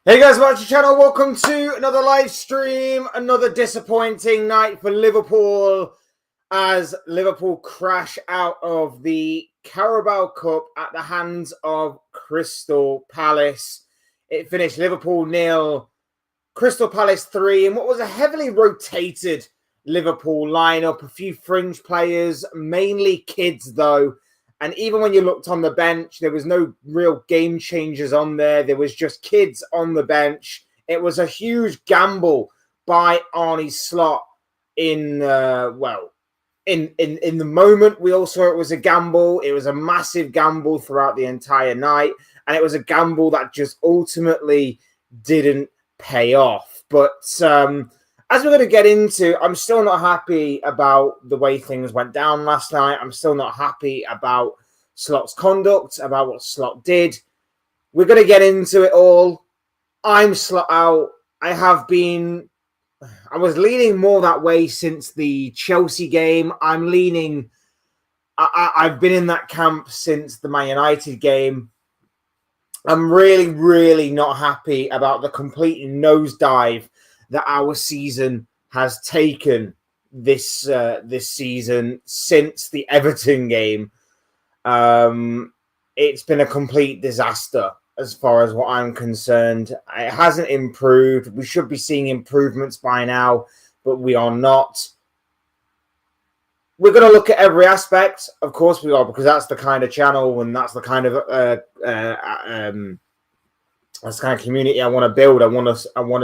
Hey guys, watch the channel. Welcome to another live stream. Another disappointing night for Liverpool as Liverpool crash out of the Carabao Cup at the hands of Crystal Palace. It finished Liverpool 0, Crystal Palace 3, and what was a heavily rotated Liverpool lineup. A few fringe players, mainly kids though. And even when you looked on the bench, there was no real game changers on there. There was just kids on the bench. It was a huge gamble by Arne Slot in the moment. We all saw it was a gamble. It was a massive gamble throughout the entire night. And it was a gamble that just ultimately didn't pay off. But as we're going to get into, I'm still not happy about the way things went down last night. I'm still not happy about Slot's conduct, about what Slot did. We're going to get into it all. I'm Slot out. I was leaning more that way since the Chelsea game. I've been in that camp since the Man United game. I'm really, really not happy about the complete nosedive that our season has taken this season since the Everton game. It's been a complete disaster as far as what I'm concerned. It hasn't improved. We should be seeing improvements by now, but we are not. We're going to look at every aspect. Of course we are, because that's the kind of channel and that's the kind of that's the kind of community I want to build. I want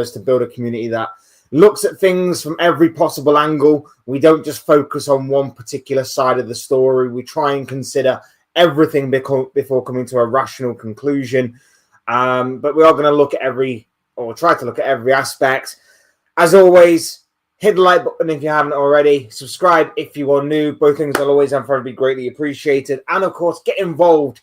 us to build a community that looks at things from every possible angle. We don't just focus on one particular side of the story. We try and consider everything before coming to a rational conclusion. But we are going to look at try to look at every aspect. As always, hit the like button if you haven't already. Subscribe if you are new. Both things will always and forever be greatly appreciated. And of course, get involved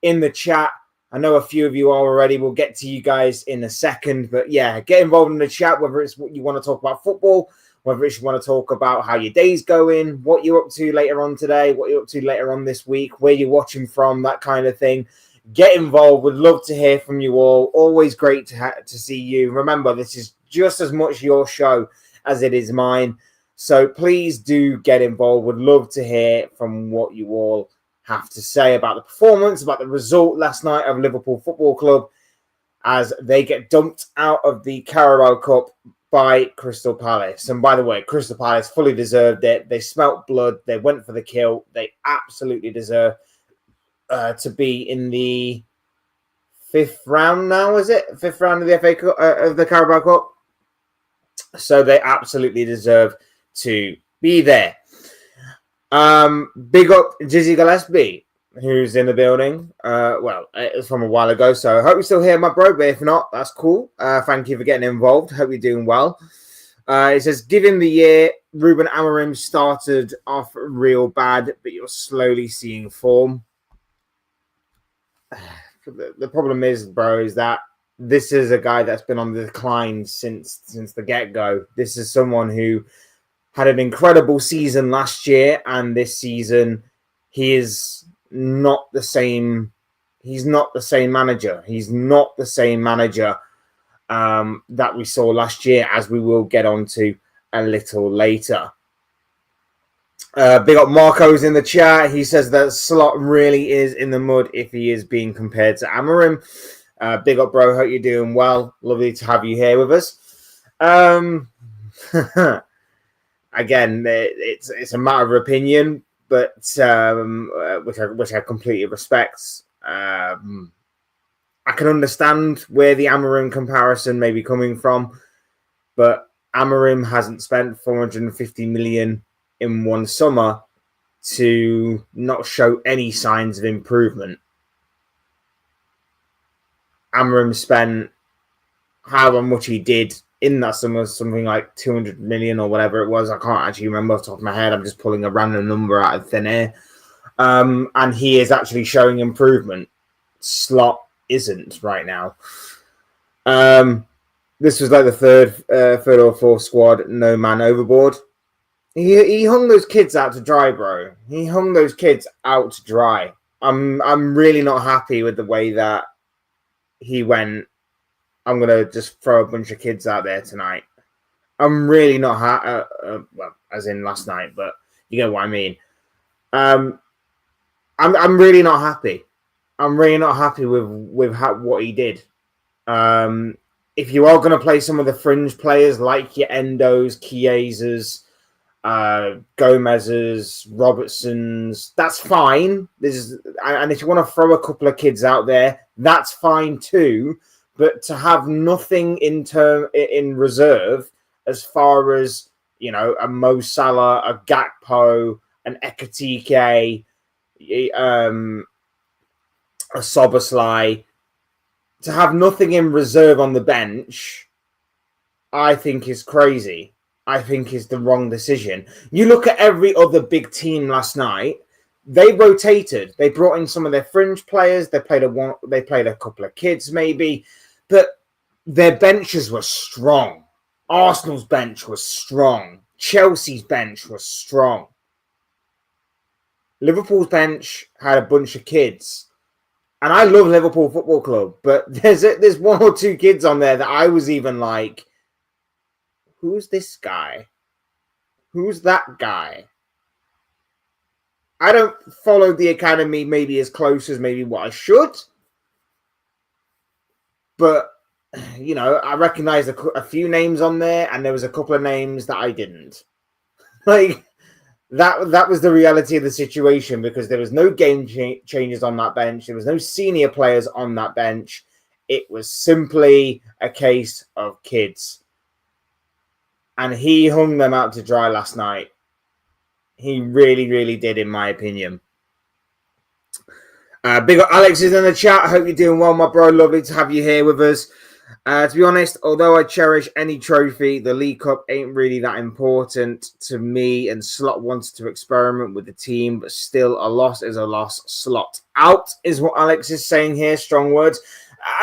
in the chat. I know a few of you are already. We'll get to you guys in a second. But yeah, get involved in the chat, whether it's what you want to talk about football, whether it's you want to talk about how your day's going, what you're up to later on today, what you're up to later on this week, where you're watching from, that kind of thing. Get involved. Would love to hear from you all. Always great to see you. Remember, this is just as much your show as it is mine. So please do get involved. Would love to hear from what you all have to say about the performance, about the result last night of Liverpool Football Club as they get dumped out of the Carabao Cup by Crystal Palace. And by the way, Crystal Palace fully deserved it. They smelt blood. They went for the kill. They absolutely deserve to be in the fifth round now, is it? Fifth round of the FA Cup, of the Carabao Cup. So they absolutely deserve to be there. Big up Jizzy Gillespie, who's in the building. Well, it was from a while ago, so I hope you're still here, my bro. But if not, that's cool. Thank you for getting involved. Hope you're doing well. It says, given the year, Ruben Amorim started off real bad, but you're slowly seeing form. The problem is, bro, is that this is a guy that's been on the decline since the get-go. This is someone who had an incredible season last year, and this season he is not the same. He's not the same manager. He's not the same manager that we saw last year, as we will get onto a little later. Big up Marco's in the chat. He says that Slot really is in the mud if he is being compared to Amorim. Big up, bro. Hope you're doing well. Lovely to have you here with us. Again, it's a matter of opinion, but which I completely respect. I can understand where the Amorim comparison may be coming from, but Amorim hasn't spent 450 million in one summer to not show any signs of improvement. Amorim spent however much he did in that summer, something like 200 million or whatever it was. I can't actually remember off the top of my head. I'm just pulling a random number out of thin air. And he is actually showing improvement. Slot isn't right now. This was like the third or fourth squad, no man overboard. He hung those kids out to dry, bro. He hung those kids out to dry. I'm really not happy with the way that he went I'm going to just throw a bunch of kids out there tonight. I'm really not well, as in last night, but you get what I mean. I'm really not happy. I'm really not happy with what he did. If you are going to play some of the fringe players like your Endos, Chiesas, Gomez's, Robertsons, that's fine. And if you want to throw a couple of kids out there, that's fine too. But to have nothing in reserve as far as, you know, a Mo Salah, a Gakpo, an Ekatike, a Soboslai, to have nothing in reserve on the bench, I think is crazy. I think is the wrong decision. You look at every other big team last night, they rotated. They brought in some of their fringe players. They played a couple of kids maybe, but their benches were strong. Arsenal's bench was strong. Chelsea's bench was strong. Liverpool's bench had a bunch of kids. And I love Liverpool Football Club, but there's one or two kids on there that I was even like, who's this guy? Who's that guy? I don't follow the academy maybe as close as maybe what I should. But, you know, I recognized a few names on there, and there was a couple of names that I didn't. Like, that was the reality of the situation, because there was no game changes on that bench. There was no senior players on that bench. It was simply a case of kids. And he hung them out to dry last night. He really, really did, in my opinion. Big up Alex is in the chat. I hope you're doing well, my bro. Lovely to have you here with us. To be honest, although I cherish any trophy, the League Cup ain't really that important to me, and Slot wants to experiment with the team, but still a loss is a loss. Slot out is what Alex is saying here. Strong words.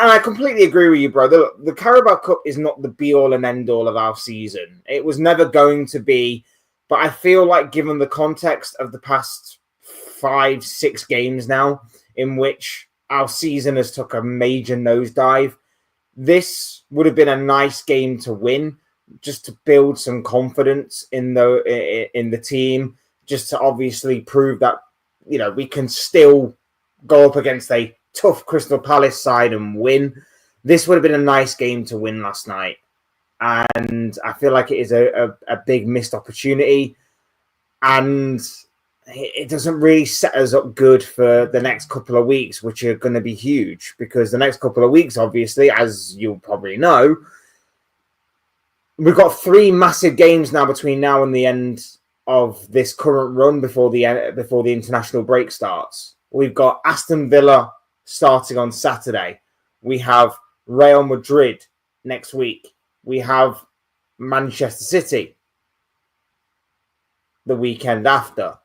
And I completely agree with you, bro. The Carabao Cup is not the be-all and end-all of our season. It was never going to be, but I feel like given the context of the past 5-6 games now, in which our season has took a major nosedive, this would have been a nice game to win, just to build some confidence in the team, just to obviously prove that, you know, we can still go up against a tough Crystal Palace side and win. This would have been a nice game to win last night, and I feel like it is a big missed opportunity, and it doesn't really set us up good for the next couple of weeks, which are going to be huge, because the next couple of weeks, obviously, as you'll probably know, we've got 3 massive games now between now and the end of this current run before the international break starts. We've got Aston Villa starting on Saturday. We have Real Madrid next week. We have Manchester City the weekend after.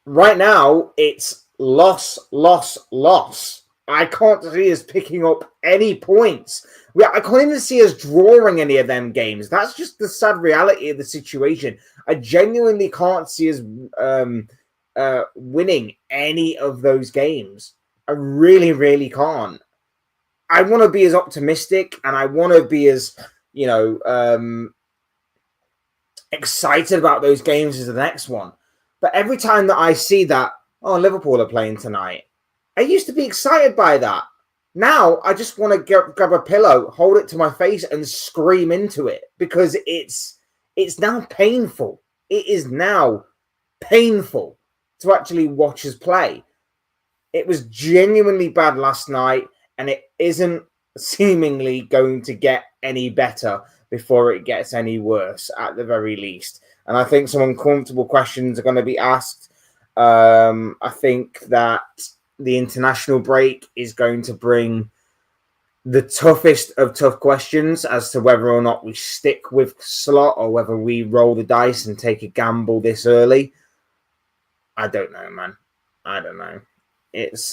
Right now, it's loss, loss, loss. I can't see us picking up any points. I can't even see us drawing any of them games. That's just the sad reality of the situation. I genuinely can't see us winning any of those games. I really, really can't. I want to be as optimistic, and I want to be as, you know, excited about those games as the next one. But every time that I see that, oh, Liverpool are playing tonight, I used to be excited by that. Now I just want to grab a pillow, hold it to my face, and scream into it, because it's now painful. It is now painful to actually watch us play. It was genuinely bad last night, and it isn't seemingly going to get any better before it gets any worse, at the very least. And I think some uncomfortable questions are going to be asked. I think that the international break is going to bring the toughest of tough questions as to whether or not we stick with Slot or whether we roll the dice and take a gamble this early. I don't know, man. I don't know. It's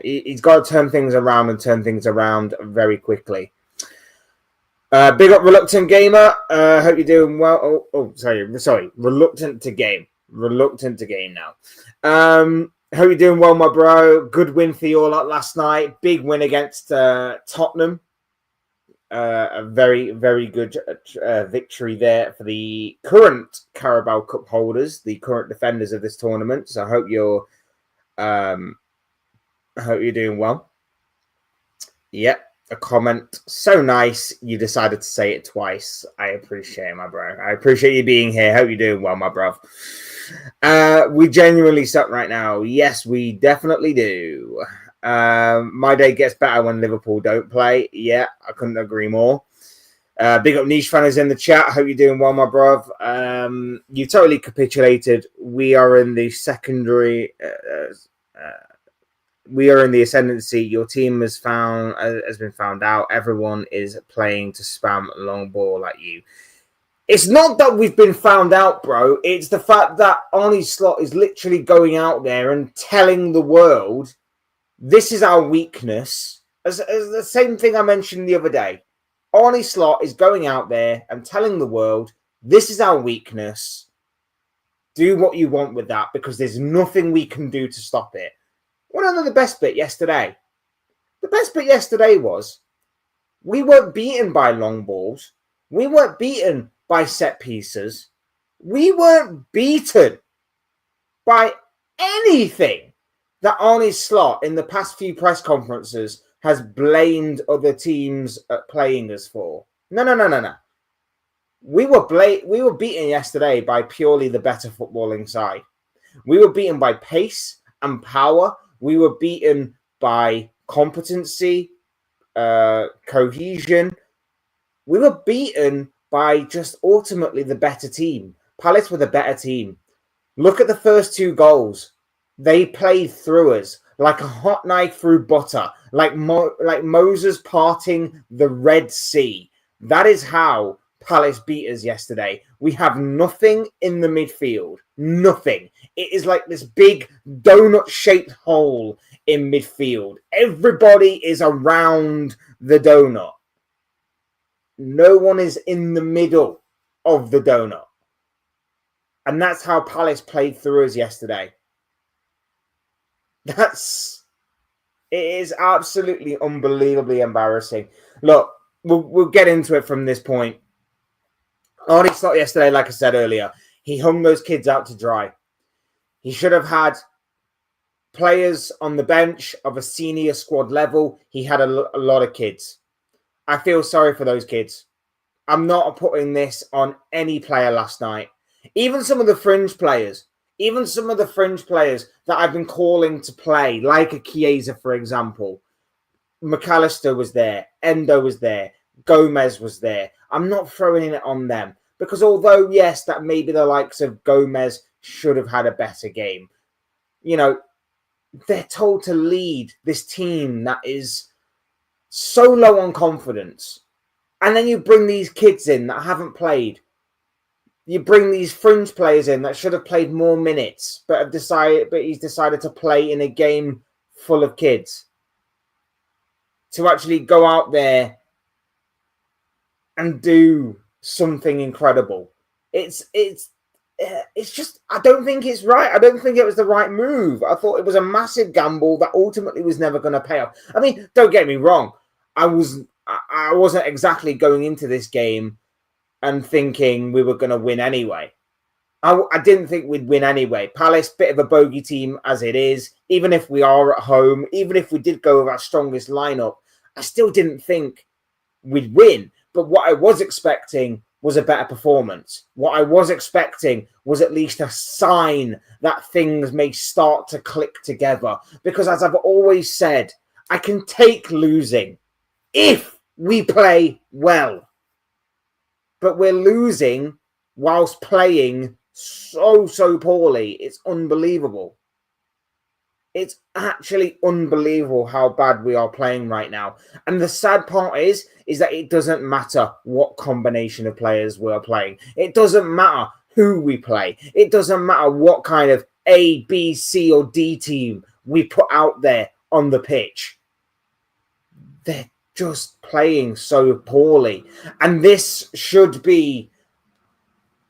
he's got to turn things around very quickly. Big up Reluctant Gamer. Hope you're doing well. Sorry. Reluctant to game now. Hope you're doing well, my bro. Good win for you all last night. Big win against Tottenham. A very, very good victory there for the current Carabao Cup holders, the current defenders of this tournament. So I hope you're doing well. Yep, a comment. So nice you decided to say it twice. I appreciate it, my bro. I appreciate you being here. Hope you're doing well, my bro. We genuinely suck right now. Yes, we definitely do. My day gets better when Liverpool don't play. Yeah, I couldn't agree more. Big up niche fans in the chat. Hope you're doing well, my bruv. You totally capitulated. We are in the secondary. We are in the ascendancy. Your team has been found out. Everyone is playing to spam long ball at you. It's not that we've been found out, bro. It's the fact that Arnie Slot is literally going out there and telling the world, this is our weakness. As the same thing I mentioned the other day. Arnie Slot is going out there and telling the world, this is our weakness. Do what you want with that because there's nothing we can do to stop it. Want to know the best bit yesterday? The best bit yesterday was we weren't beaten by long balls. We weren't beaten by set pieces. We weren't beaten by anything that Arnie Slot in the past few press conferences has blamed other teams at playing us for. No. We were beaten yesterday by purely the better footballing side. We were beaten by pace and power. We were beaten by competency, cohesion. We were beaten by just ultimately the better team. Palace were the better team. Look at the first two goals. They played through us like a hot knife through butter, like Moses parting the Red Sea. That is how Palace beat us yesterday. We have nothing in the midfield. Nothing. It is like this big donut-shaped hole in midfield. Everybody is around the donut. No one is in the middle of the donut. And that's how Palace played through us yesterday. It is absolutely unbelievably embarrassing. Look, we'll get into it from this point. Arnie Slot yesterday, like I said earlier, he hung those kids out to dry. He should have had players on the bench of a senior squad level. He had a lot of kids. I feel sorry for those kids. I'm not putting this on any player last night. Even some of the fringe players. Even some of the fringe players that I've been calling to play, like a Chiesa, for example. McAllister was there. Endo was there. Gomez was there. I'm not throwing it on them. Because although, yes, that maybe the likes of Gomez should have had a better game. You know, they're told to lead this team that is so low on confidence. And then you bring these kids in that haven't played. You bring these fringe players in that should have played more minutes, but he's decided to play in a game full of kids. To actually go out there and do something incredible. It's just, I don't think it's right. I don't think it was the right move. I thought it was a massive gamble that ultimately was never going to pay off. I mean, don't get me wrong. I wasn't exactly going into this game and thinking we were going to win anyway. I didn't think we'd win anyway. Palace, bit of a bogey team as it is. Even if we are at home, even if we did go with our strongest lineup, I still didn't think we'd win. But what I was expecting was a better performance. What I was expecting was at least a sign that things may start to click together. Because as I've always said, I can take losing if we play well. But we're losing whilst playing so poorly. It's unbelievable. It's actually unbelievable how bad we are playing right now. And the sad part is that it doesn't matter what combination of players we're playing. It doesn't matter who we play. It doesn't matter what kind of A, B, C, or D team we put out there on the pitch. They're just playing so poorly. And this should be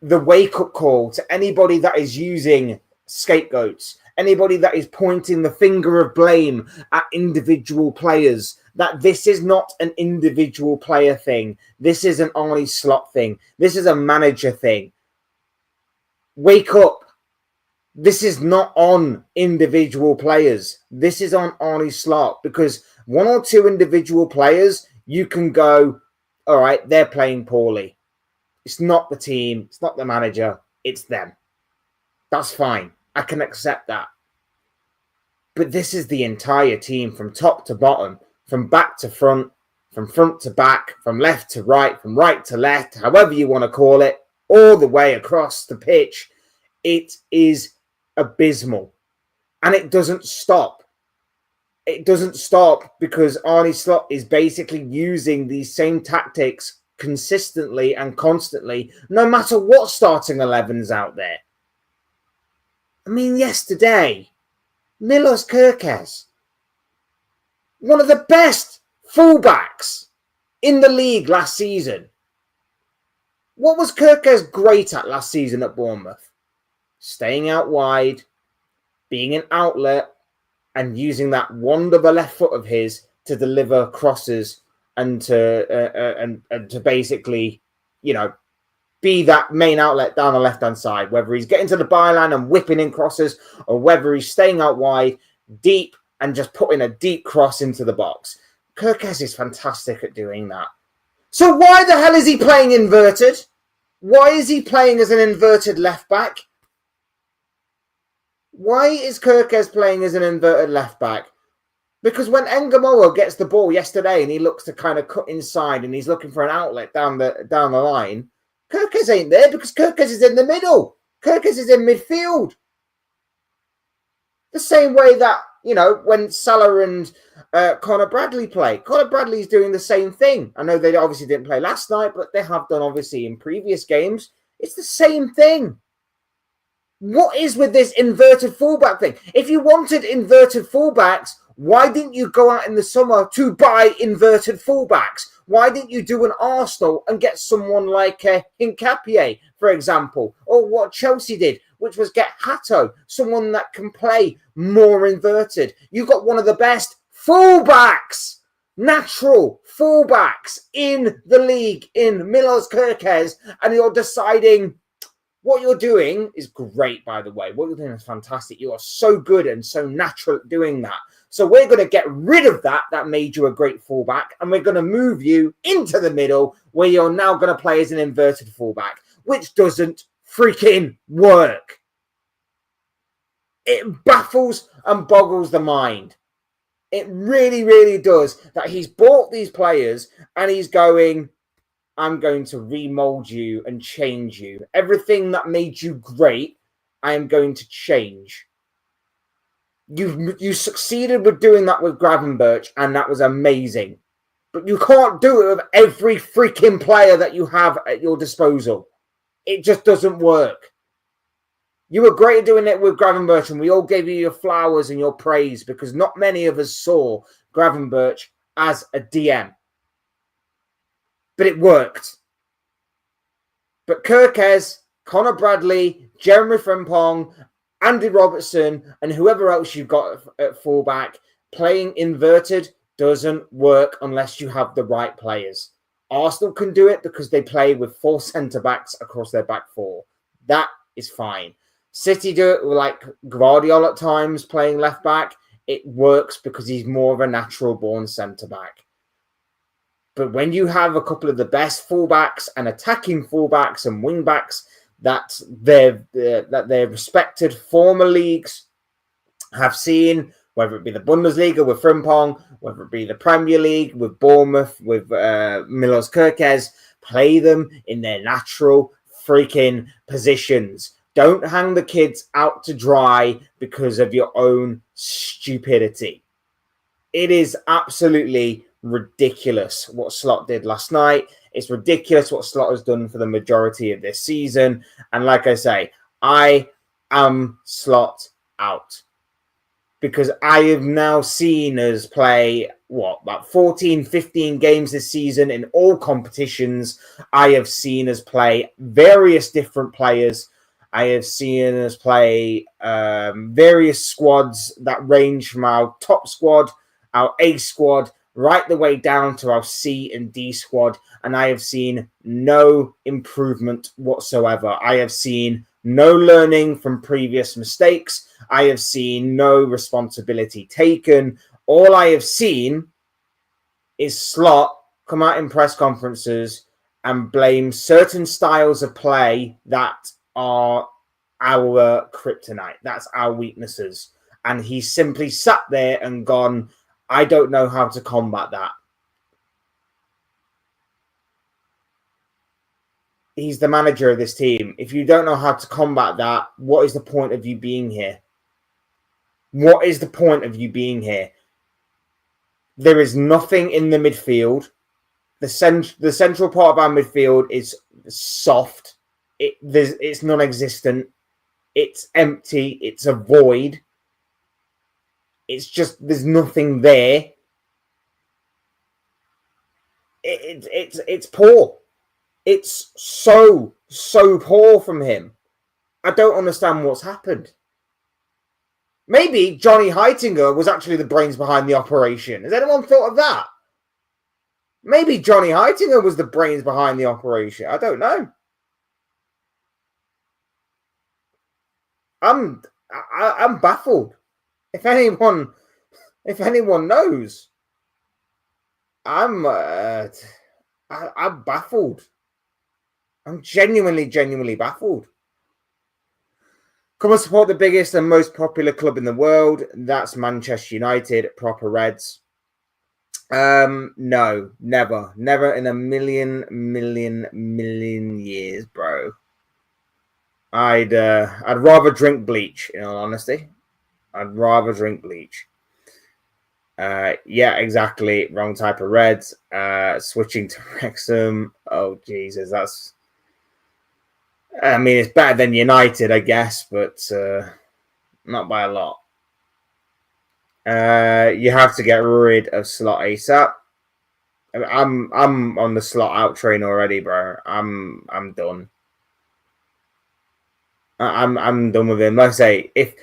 the wake-up call to anybody that is using scapegoats, anybody that is pointing the finger of blame at individual players, that this is not an individual player thing. This is an Arne Slot thing. This is a manager thing. Wake up. This is not on individual players. This is on Arne Slot, because one or two individual players, you can go, all right, they're playing poorly. It's not the team. It's not the manager. It's them. That's fine. I can accept that. But this is the entire team from top to bottom, from back to front, from front to back, from left to right, from right to left, however you want to call it, all the way across the pitch. It is abysmal. And it doesn't stop. It doesn't stop because Arne Slot is basically using these same tactics consistently and constantly, no matter what starting 11's out there. I mean, yesterday, Milos Kerkez, one of the best fullbacks in the league last season. What was Kerkez great at last season at Bournemouth? Staying out wide, being an outlet, and using that wand of a left foot of his to deliver crosses and to basically, you know, be that main outlet down the left-hand side, whether he's getting to the byline and whipping in crosses or whether he's staying out wide, deep, and just putting a deep cross into the box. Kerkez is fantastic at doing that. So why the hell is he playing inverted? Why is he playing as an inverted left-back? Why is Kerkez playing as an inverted left-back? Because when Engamoro gets the ball yesterday and he looks to kind of cut inside and he's looking for an outlet down the line, Kerkez ain't there because Kerkez is in the middle. Kerkez is in midfield. The same way that, you know, when Salah and Conor Bradley play, Conor Bradley's doing the same thing. I know they obviously didn't play last night, but they have done obviously in previous games. It's the same thing. What is with this inverted fullback thing? If you wanted inverted fullbacks, why didn't you go out in the summer to buy inverted fullbacks? Why didn't you do an Arsenal and get someone like Hincapié, for example, or what Chelsea did, which was get Hato, someone that can play more inverted? You got one of the best fullbacks, natural fullbacks in the league in Milos Kerkez, and you're deciding. What you're doing is great, by the way. What you're doing is fantastic. You are so good and so natural at doing that. So we're going to get rid of that made you a great fullback, and we're going to move you into the middle where you're now going to play as an inverted fullback, which doesn't freaking work. It baffles and boggles the mind. It really, really does that he's bought these players and he's going, I'm going to remold you and change you. Everything that made you great, I am going to change. You succeeded with doing that with Gravenberch, and that was amazing. But you can't do it with every freaking player that you have at your disposal. It just doesn't work. You were great at doing it with Gravenberch, and we all gave you your flowers and your praise because not many of us saw Gravenberch as a DM. But it worked. But Kerkez, Conor Bradley, Jeremy Frimpong, Andy Robertson, and whoever else you've got at fullback, playing inverted doesn't work unless you have the right players. Arsenal can do it because they play with 4 centre-backs across their back 4. That is fine. City do it with like Guardiola at times playing left-back. It works because he's more of a natural-born centre-back. But when you have a couple of the best fullbacks and attacking fullbacks and wingbacks that their respected former leagues have seen, whether it be the Bundesliga with Frimpong, whether it be the Premier League with Bournemouth, with Milos Kerkez, play them in their natural freaking positions. Don't hang the kids out to dry because of your own stupidity. It is absolutely ridiculous what Slot did last night. It's ridiculous what Slot has done for the majority of this season. And like I say, I am Slot out. Because I have now seen us play, about 14, 15 games this season in all competitions. I have seen us play various different players. I have seen us play various squads that range from our top squad, our A squad, right the way down to our C and D squad. And I have seen no improvement whatsoever. I have seen no learning from previous mistakes. I have seen no responsibility taken. All I have seen is Slot come out in press conferences and blame certain styles of play that are our kryptonite. That's our weaknesses. And he simply sat there and gone, I don't know how to combat that. He's the manager of this team. If you don't know how to combat that, what is the point of you being here? What is the point of you being here? There is nothing in the midfield. The central part of our midfield is soft. It's non-existent. It's empty. It's a void. It's just there's nothing there. It's poor. It's so poor from him. I don't understand what's happened. Maybe Johnny Heitinger was actually the brains behind the operation. Has anyone thought of that? Maybe Johnny Heitinger was the brains behind the operation. I don't know. I'm baffled. If anyone knows, I'm baffled. I'm genuinely baffled. Come and support the biggest and most popular club in the world. That's Manchester United, proper Reds. No, never in a million years, bro. I'd rather drink bleach, in all honesty. I'd rather drink bleach. Yeah, exactly. Wrong type of Reds. Switching to Wrexham. Oh, Jesus, that's... I mean, it's better than United, I guess, but not by a lot. You have to get rid of Slot ASAP. I'm on the Slot out train already, bro. I'm done. I'm done with him. Like I say, if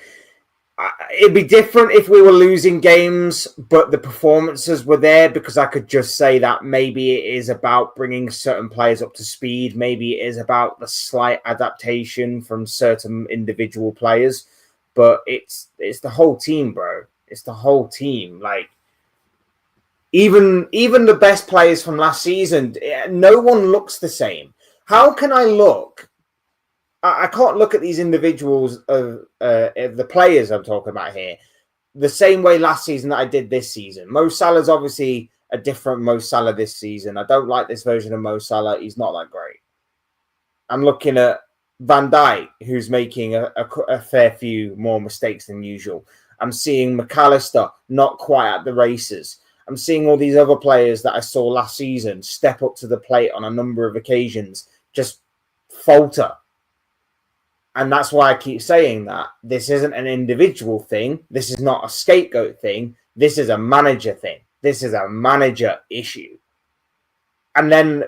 it'd be different if we were losing games, but the performances were there, because I could just say that maybe it is about bringing certain players up to speed. Maybe it is about the slight adaptation from certain individual players, but it's the whole team, bro. It's the whole team. Like, even the best players from last season, no one looks the same. How can I look? I can't look at these individuals of the players I'm talking about here the same way last season that I did this season. Mo Salah's obviously a different Mo Salah this season. I don't like this version of Mo Salah. He's not that great. I'm looking at Van Dijk, who's making a fair few more mistakes than usual. I'm seeing McAllister not quite at the races. I'm seeing all these other players that I saw last season step up to the plate on a number of occasions, just falter. And that's why I keep saying that this isn't an individual thing. This is not a scapegoat thing. This is a manager thing. This is a manager issue. And then,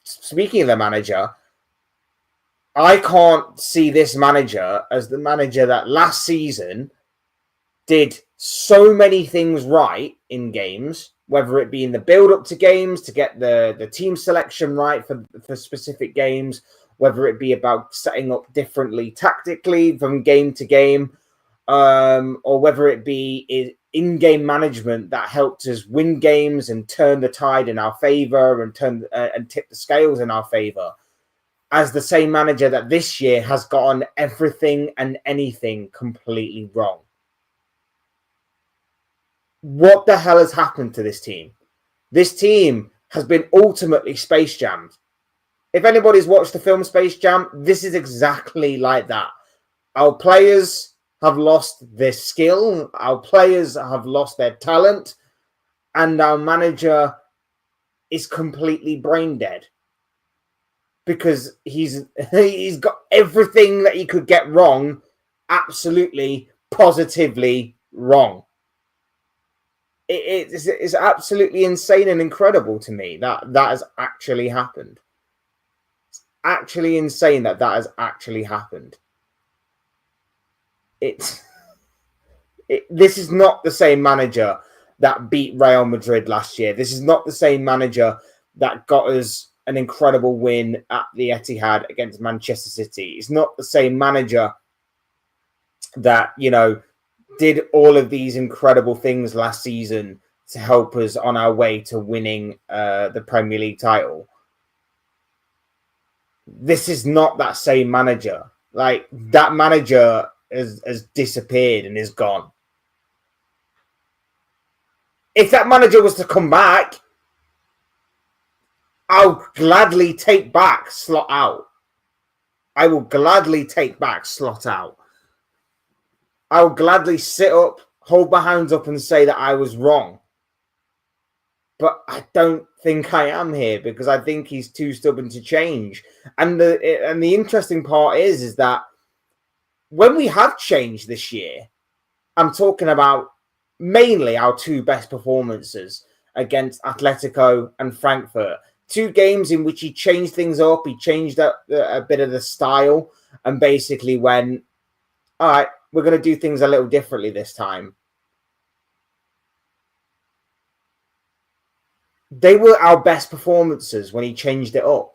speaking of the manager, I can't see this manager as the manager that last season did so many things right in games, whether it be in the build-up to games to get the team selection right for specific games, whether it be about setting up differently tactically from game to game, or whether it be in-game management that helped us win games and turn the tide in our favor and tip the scales in our favor, as the same manager that this year has gotten everything and anything completely wrong. What the hell has happened to this team? This team has been ultimately Space Jammed. If anybody's watched the film Space Jam, this is exactly like that. Our players have lost their skill. Our players have lost their talent. And our manager is completely brain dead. Because he's got everything that he could get wrong, absolutely, positively wrong. It's absolutely insane and incredible to me that has actually happened. actually insane that has actually happened. This is not the same manager that beat Real Madrid last year. This is not the same manager that got us an incredible win at the Etihad against Manchester City. It's not the same manager that, did all of these incredible things last season to help us on our way to winning the Premier League title. This is not that same manager. Like, that manager has disappeared and is gone. If that manager was to come back, I'll gladly take back Slot out. I will gladly take back Slot out. I will gladly sit up, hold my hands up and say that I was wrong. But I don't think I am here because I think he's too stubborn to change. And the interesting part is that when we have changed this year, I'm talking about mainly our two best performances against Atletico and Frankfurt. 2 games in which he changed things up. He changed a bit of the style and basically went, all right, we're going to do things a little differently this time. They were our best performances when he changed it up.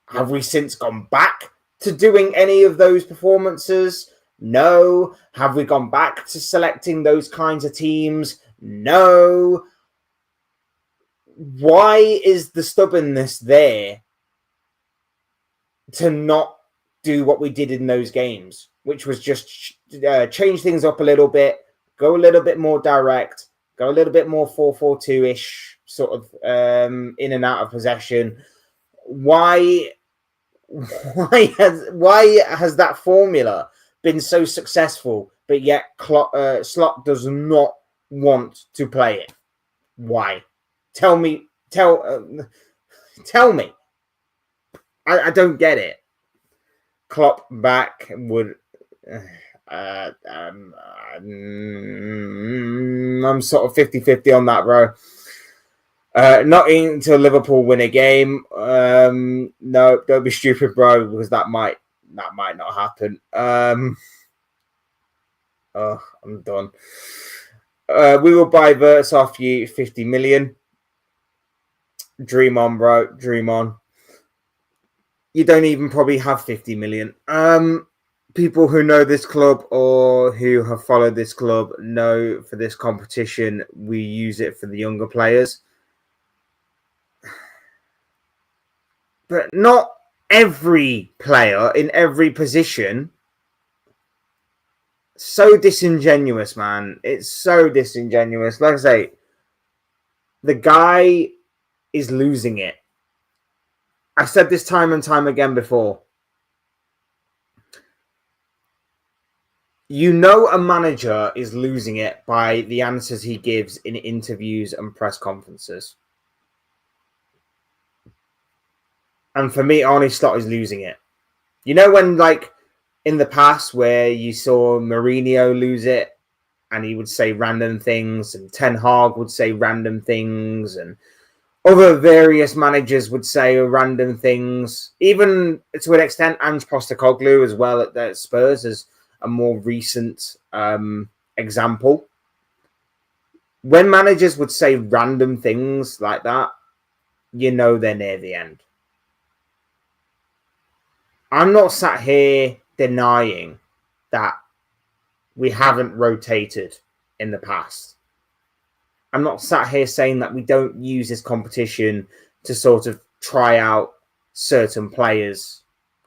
Have we since gone back to doing any of those performances? No. Have we gone back to selecting those kinds of teams? No. Why is the stubbornness there to not do what we did in those games, which was just change things up a little bit, go a little bit more direct, go a little bit more 4-4-2-ish, sort of in and out of possession. Why has that formula been so successful, but yet Slot does not want to play it? Why? Tell me. I don't get it. Klopp back would. I'm sort of 50-50 on that, bro. Not until Liverpool win a game. No, don't be stupid, bro, because that might not happen. I'm done. We will buy Verts off you 50 million. Dream on, bro. Dream on. You don't even probably have 50 million. People who know this club or who have followed this club know for this competition, we use it for the younger players. But not every player in every position. So disingenuous, man. It's so disingenuous. Like I say, the guy is losing it. I've said this time and time again before. You know a manager is losing it by the answers he gives in interviews and press conferences. And for me, Arne Slot is losing it. You know when, like, in the past where you saw Mourinho lose it and he would say random things and Ten Hag would say random things and other various managers would say random things, even to an extent, Ange Postecoglou as well at Spurs is a more recent example. When managers would say random things like that, you know they're near the end. I'm not sat here denying that we haven't rotated in the past. I'm not sat here saying that we don't use this competition to sort of try out certain players,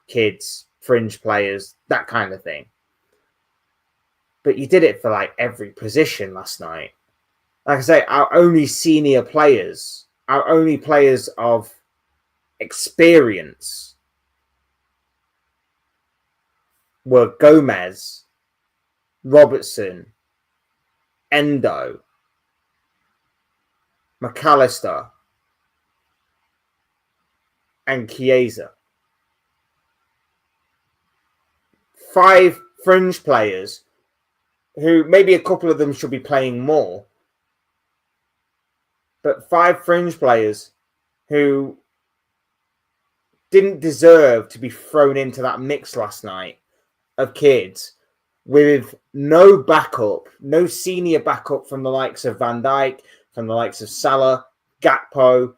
kids, fringe players, that kind of thing. But you did it for like every position last night. Like I say, our only senior players, our only players of experience were Gomez, Robertson, Endo, McAllister, and Chiesa. 5 fringe players who maybe a couple of them should be playing more, but 5 fringe players who didn't deserve to be thrown into that mix last night of kids with no backup, no senior backup from the likes of Van Dijk, from the likes of Salah, Gakpo,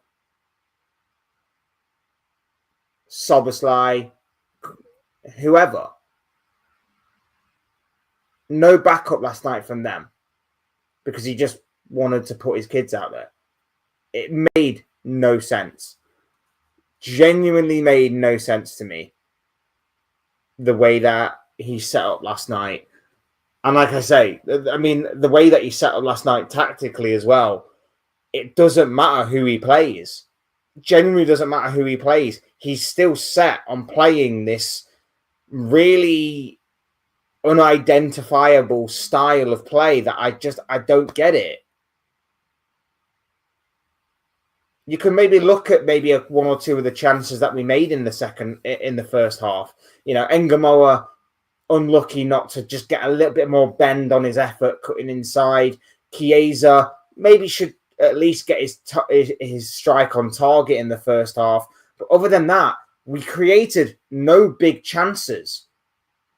Szoboszlai, whoever. No backup last night from them because he just wanted to put his kids out there. It made no sense. Genuinely made no sense to me the way that he set up last night. And like I say, I mean, the way that he set up last night tactically as well, it doesn't matter who he plays. Genuinely doesn't matter who he plays. He's still set on playing this really unidentifiable style of play that I don't get it. You can maybe look at maybe one or two of the chances that we made in the first half. You know, Engamoa, unlucky not to just get a little bit more bend on his effort cutting inside. Chiesa maybe should at least get his strike on target in the first half. But other than that, we created no big chances.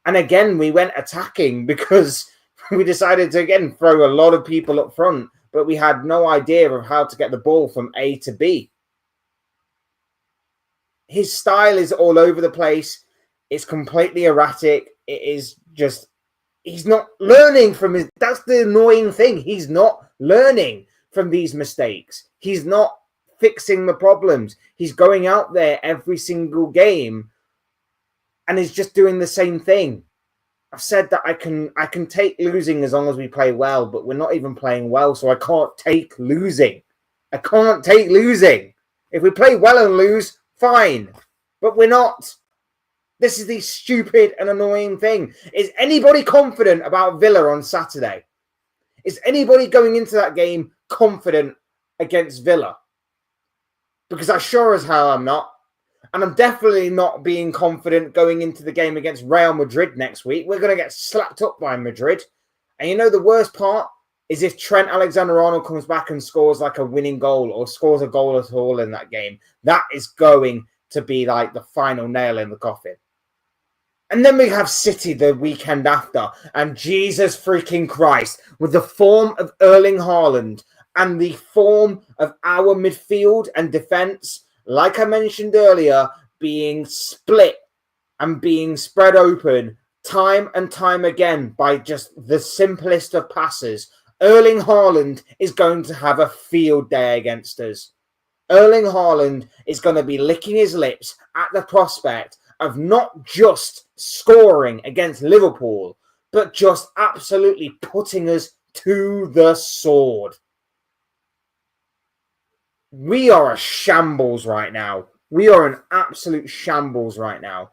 And again, we went attacking because we decided to, again, throw a lot of people up front, but we had no idea of how to get the ball from A to B. His style is all over the place. It's completely erratic. It is just, he's not learning from his, that's the annoying thing. He's not learning from these mistakes. He's not fixing the problems. He's going out there every single game and is just doing the same thing. I've said that I can take losing as long as we play well, but we're not even playing well, so I can't take losing. I can't take losing. If we play well and lose, fine. But we're not. This is the stupid and annoying thing. Is anybody confident about Villa on Saturday? Is anybody going into that game confident against Villa? Because I sure as hell am not. And I'm definitely not being confident going into the game against Real Madrid next week. We're going to get slapped up by Madrid. And you know the worst part is if Trent Alexander-Arnold comes back and scores like a winning goal or scores a goal at all in that game. That is going to be like the final nail in the coffin. And then we have City the weekend after. And Jesus freaking Christ, with the form of Erling Haaland and the form of our midfield and defence, like I mentioned earlier, being split and being spread open time and time again by just the simplest of passes, Erling Haaland is going to have a field day against us. Erling Haaland is going to be licking his lips at the prospect of not just scoring against Liverpool, but just absolutely putting us to the sword. We are a shambles right now. We are an absolute shambles right now.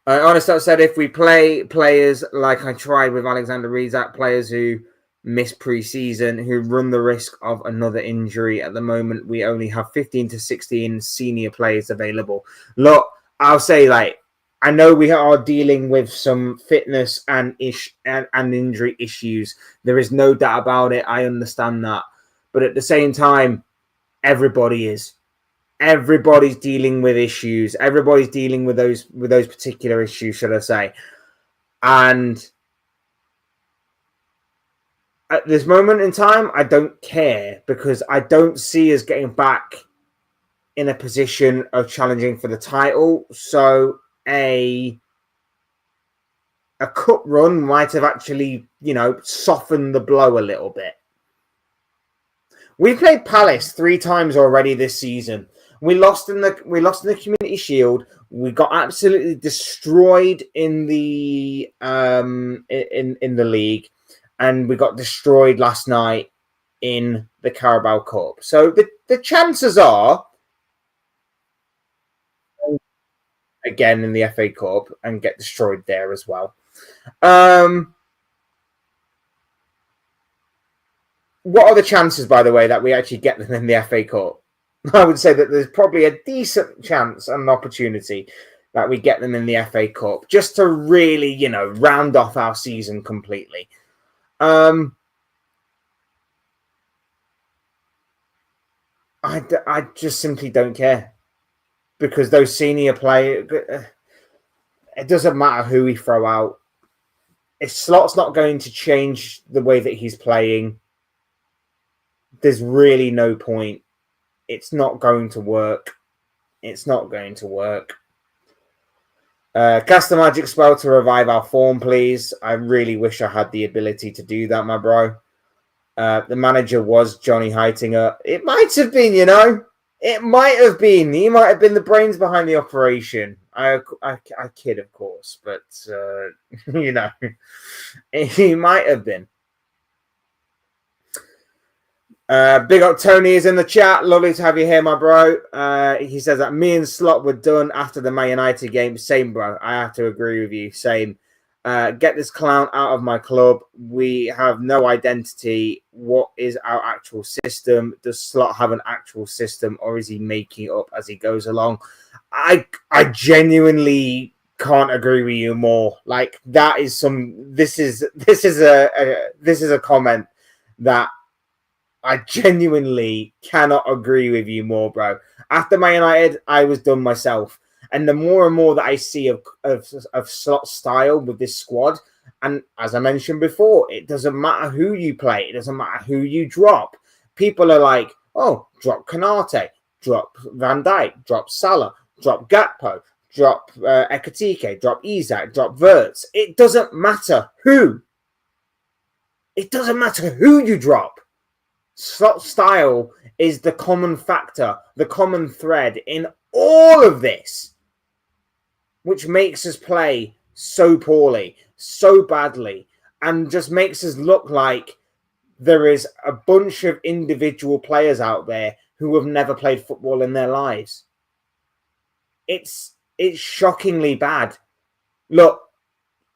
Honestly, I said if we play players like I tried with Alexander Isak, players who miss pre-season, who run the risk of another injury at the moment, we only have 15 to 16 senior players available. Look, I'll say, like, I know we are dealing with some fitness and injury issues. There is no doubt about it. I understand that. But at the same time, everybody is. Everybody's dealing with issues. Everybody's dealing with those particular issues, should I say. And at this moment in time, I don't care because I don't see us getting back in a position of challenging for the title. So a cup run might have actually, softened the blow a little bit. We've played Palace 3 times already this season. We lost in the Community Shield. We got absolutely destroyed in the in the league, and we got destroyed last night in the Carabao Cup. So the chances are, again in the FA Cup, and get destroyed there as well. What are the chances, by the way, that we actually get them in the FA Cup? I would say that there's probably a decent chance and an opportunity that we get them in the FA Cup, just to really, round off our season completely. I just simply don't care, because those senior players, it doesn't matter who we throw out. If Slot's not going to change the way that he's playing, there's really no point. It's not going to work. It's not going to work. Cast the magic spell to revive our form, please. I really wish I had the ability to do that, my bro. The manager was Johnny Heitinger. It might have been, It might have been. He might have been the brains behind the operation. I kid, of course, but, he might have been. Big up Tony is in the chat. Lovely to have you here, my bro. He says that me and Slot were done after the Man United game. Same, bro. I have to agree with you. Same. Get this clown out of my club. We have no identity. What is our actual system? Does Slot have an actual system, or is he making it up as he goes along? I genuinely can't agree with you more. Like, that is this is a comment that I genuinely cannot agree with you more, bro. After Man United, I was done myself. And the more and more that I see of Slot style with this squad, and as I mentioned before, it doesn't matter who you play. It doesn't matter who you drop. People are like, oh, drop Konate, drop Van Dijk, drop Salah, drop Gakpo, drop Ekatike, drop Isak, drop Wirtz. It doesn't matter who. It doesn't matter who you drop. Slot style is the common factor, the common thread in all of this, which makes us play so poorly, so badly, and just makes us look like there is a bunch of individual players out there who have never played football in their lives. It's shockingly bad. Look,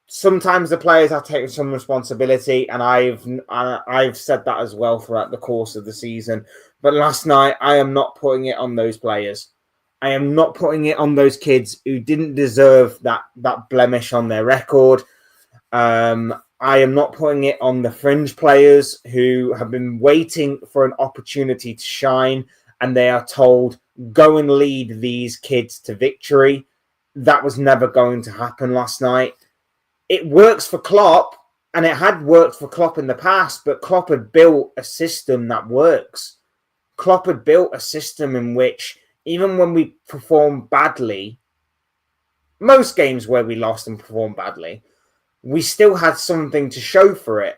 sometimes the players have taken some responsibility, and I've said that as well throughout the course of the season. But last night, I am not putting it on those players. I am not putting it on those kids who didn't deserve that blemish on their record. I am not putting it on the fringe players who have been waiting for an opportunity to shine, and they are told, go and lead these kids to victory. That was never going to happen last night. It works for Klopp, and it had worked for Klopp in the past, but Klopp had built a system that works. Klopp had built a system in which, even when we perform badly, most games where we lost and performed badly, we still had something to show for it.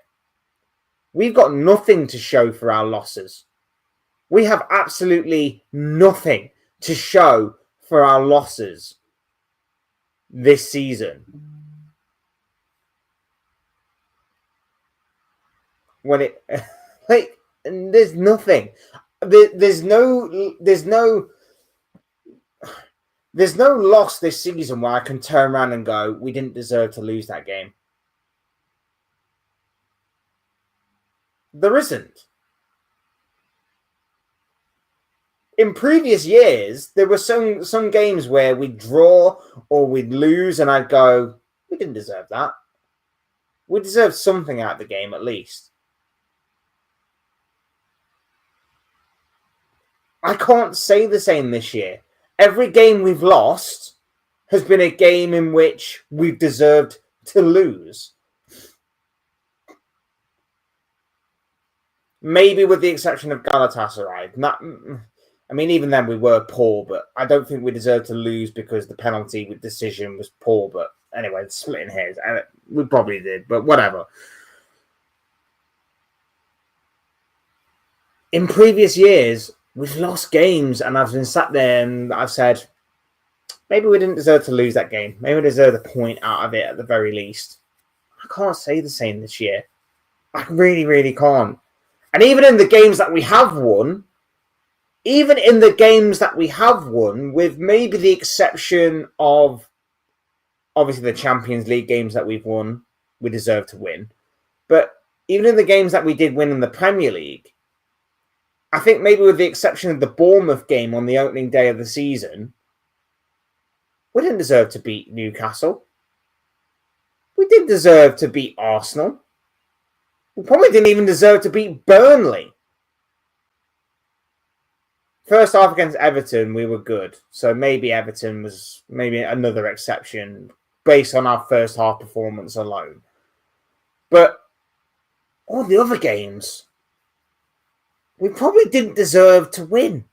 We've got nothing to show for our losses. We have absolutely nothing to show for our losses this season. When it there's nothing. There's no loss this season where I can turn around and go, we didn't deserve to lose that game. There isn't. In previous years, there were some games where we'd draw or we'd lose, and I'd go, we didn't deserve that. We deserved something out of the game at least. I can't say the same this year. Every game we've lost has been a game in which we've deserved to lose. Maybe with the exception of Galatasaray. Even then we were poor, but I don't think we deserved to lose because the penalty decision was poor. But anyway, splitting hairs. We probably did, but whatever. In previous years, we've lost games, and I've been sat there and I've said, maybe we didn't deserve to lose that game. Maybe we deserve a point out of it at the very least. I can't say the same this year. I really, really can't. And even in the games that we have won, with maybe the exception of obviously the Champions League games that we've won, we deserve to win. But even in the games that we did win in the Premier League, I think maybe with the exception of the Bournemouth game on the opening day of the season, we didn't deserve to beat Newcastle. We didn't deserve to beat Arsenal. We probably didn't even deserve to beat Burnley. first half against Everton, we were good. So maybe Everton was maybe another exception based on our first half performance alone. But all the other games, we probably didn't deserve to win.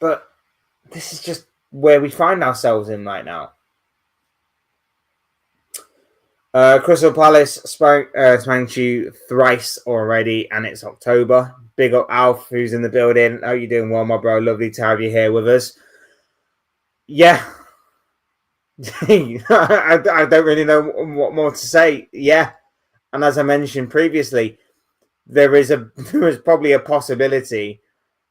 But this is just where we find ourselves in right now. Crystal Palace spanked you thrice already, and it's October. Big up Alf, who's in the building. How you doing? Well, my bro, lovely to have you here with us. Yeah. I don't really know what more to say. Yeah. And as I mentioned previously, there is probably a possibility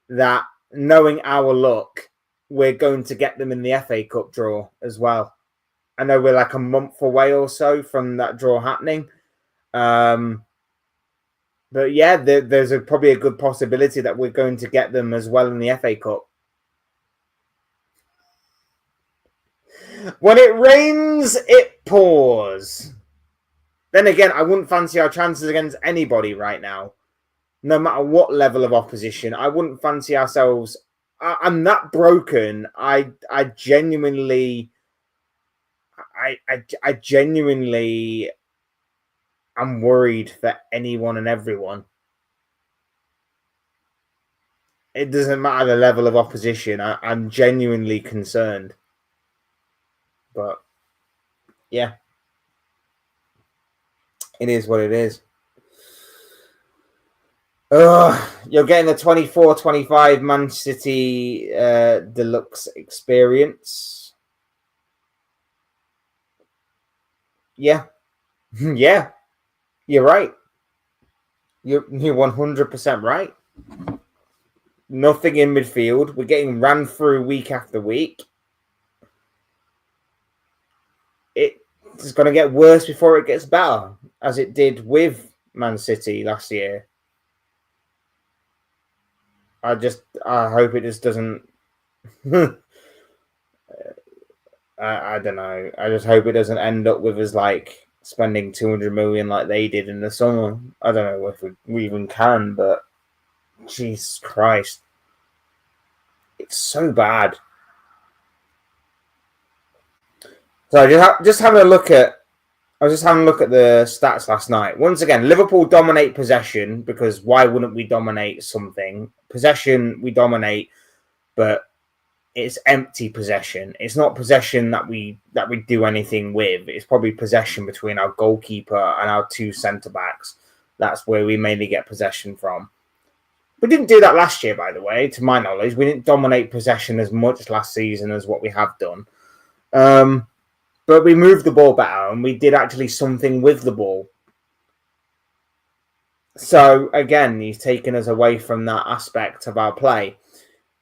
that, knowing our luck, we're going to get them in the FA Cup draw as well. I know we're like a month away or so from that draw happening. But yeah, there's probably a good possibility that we're going to get them as well in the FA Cup. When it rains, it pours. Then again, I wouldn't fancy our chances against anybody right now. No matter what level of opposition, I wouldn't fancy ourselves. I'm that broken. I genuinely am worried for anyone and everyone. It doesn't matter the level of opposition. I'm genuinely concerned. But yeah, it is what it is. You're getting the 24-25 Man City deluxe experience. Yeah. Yeah. You're right. You're 100% right. Nothing in midfield. We're getting ran through week after week. It's going to get worse before it gets better, as it did with Man City last year. I hope it just doesn't. I don't know. I just hope it doesn't end up with us like spending 200 million like they did in the summer. I don't know if we even can, but Jesus Christ, it's so bad. So I just having a look at. I was just having a look at the stats last night. Once again, Liverpool dominate possession, because why wouldn't we dominate something? Possession, we dominate, but it's empty possession. It's not possession that we do anything with. It's probably possession between our goalkeeper and our two centre-backs. That's where we mainly get possession from. We didn't do that last year, by the way, to my knowledge. We didn't dominate possession as much last season as what we have done. But we moved the ball better, and we did actually something with the ball. So, again, he's taken us away from that aspect of our play.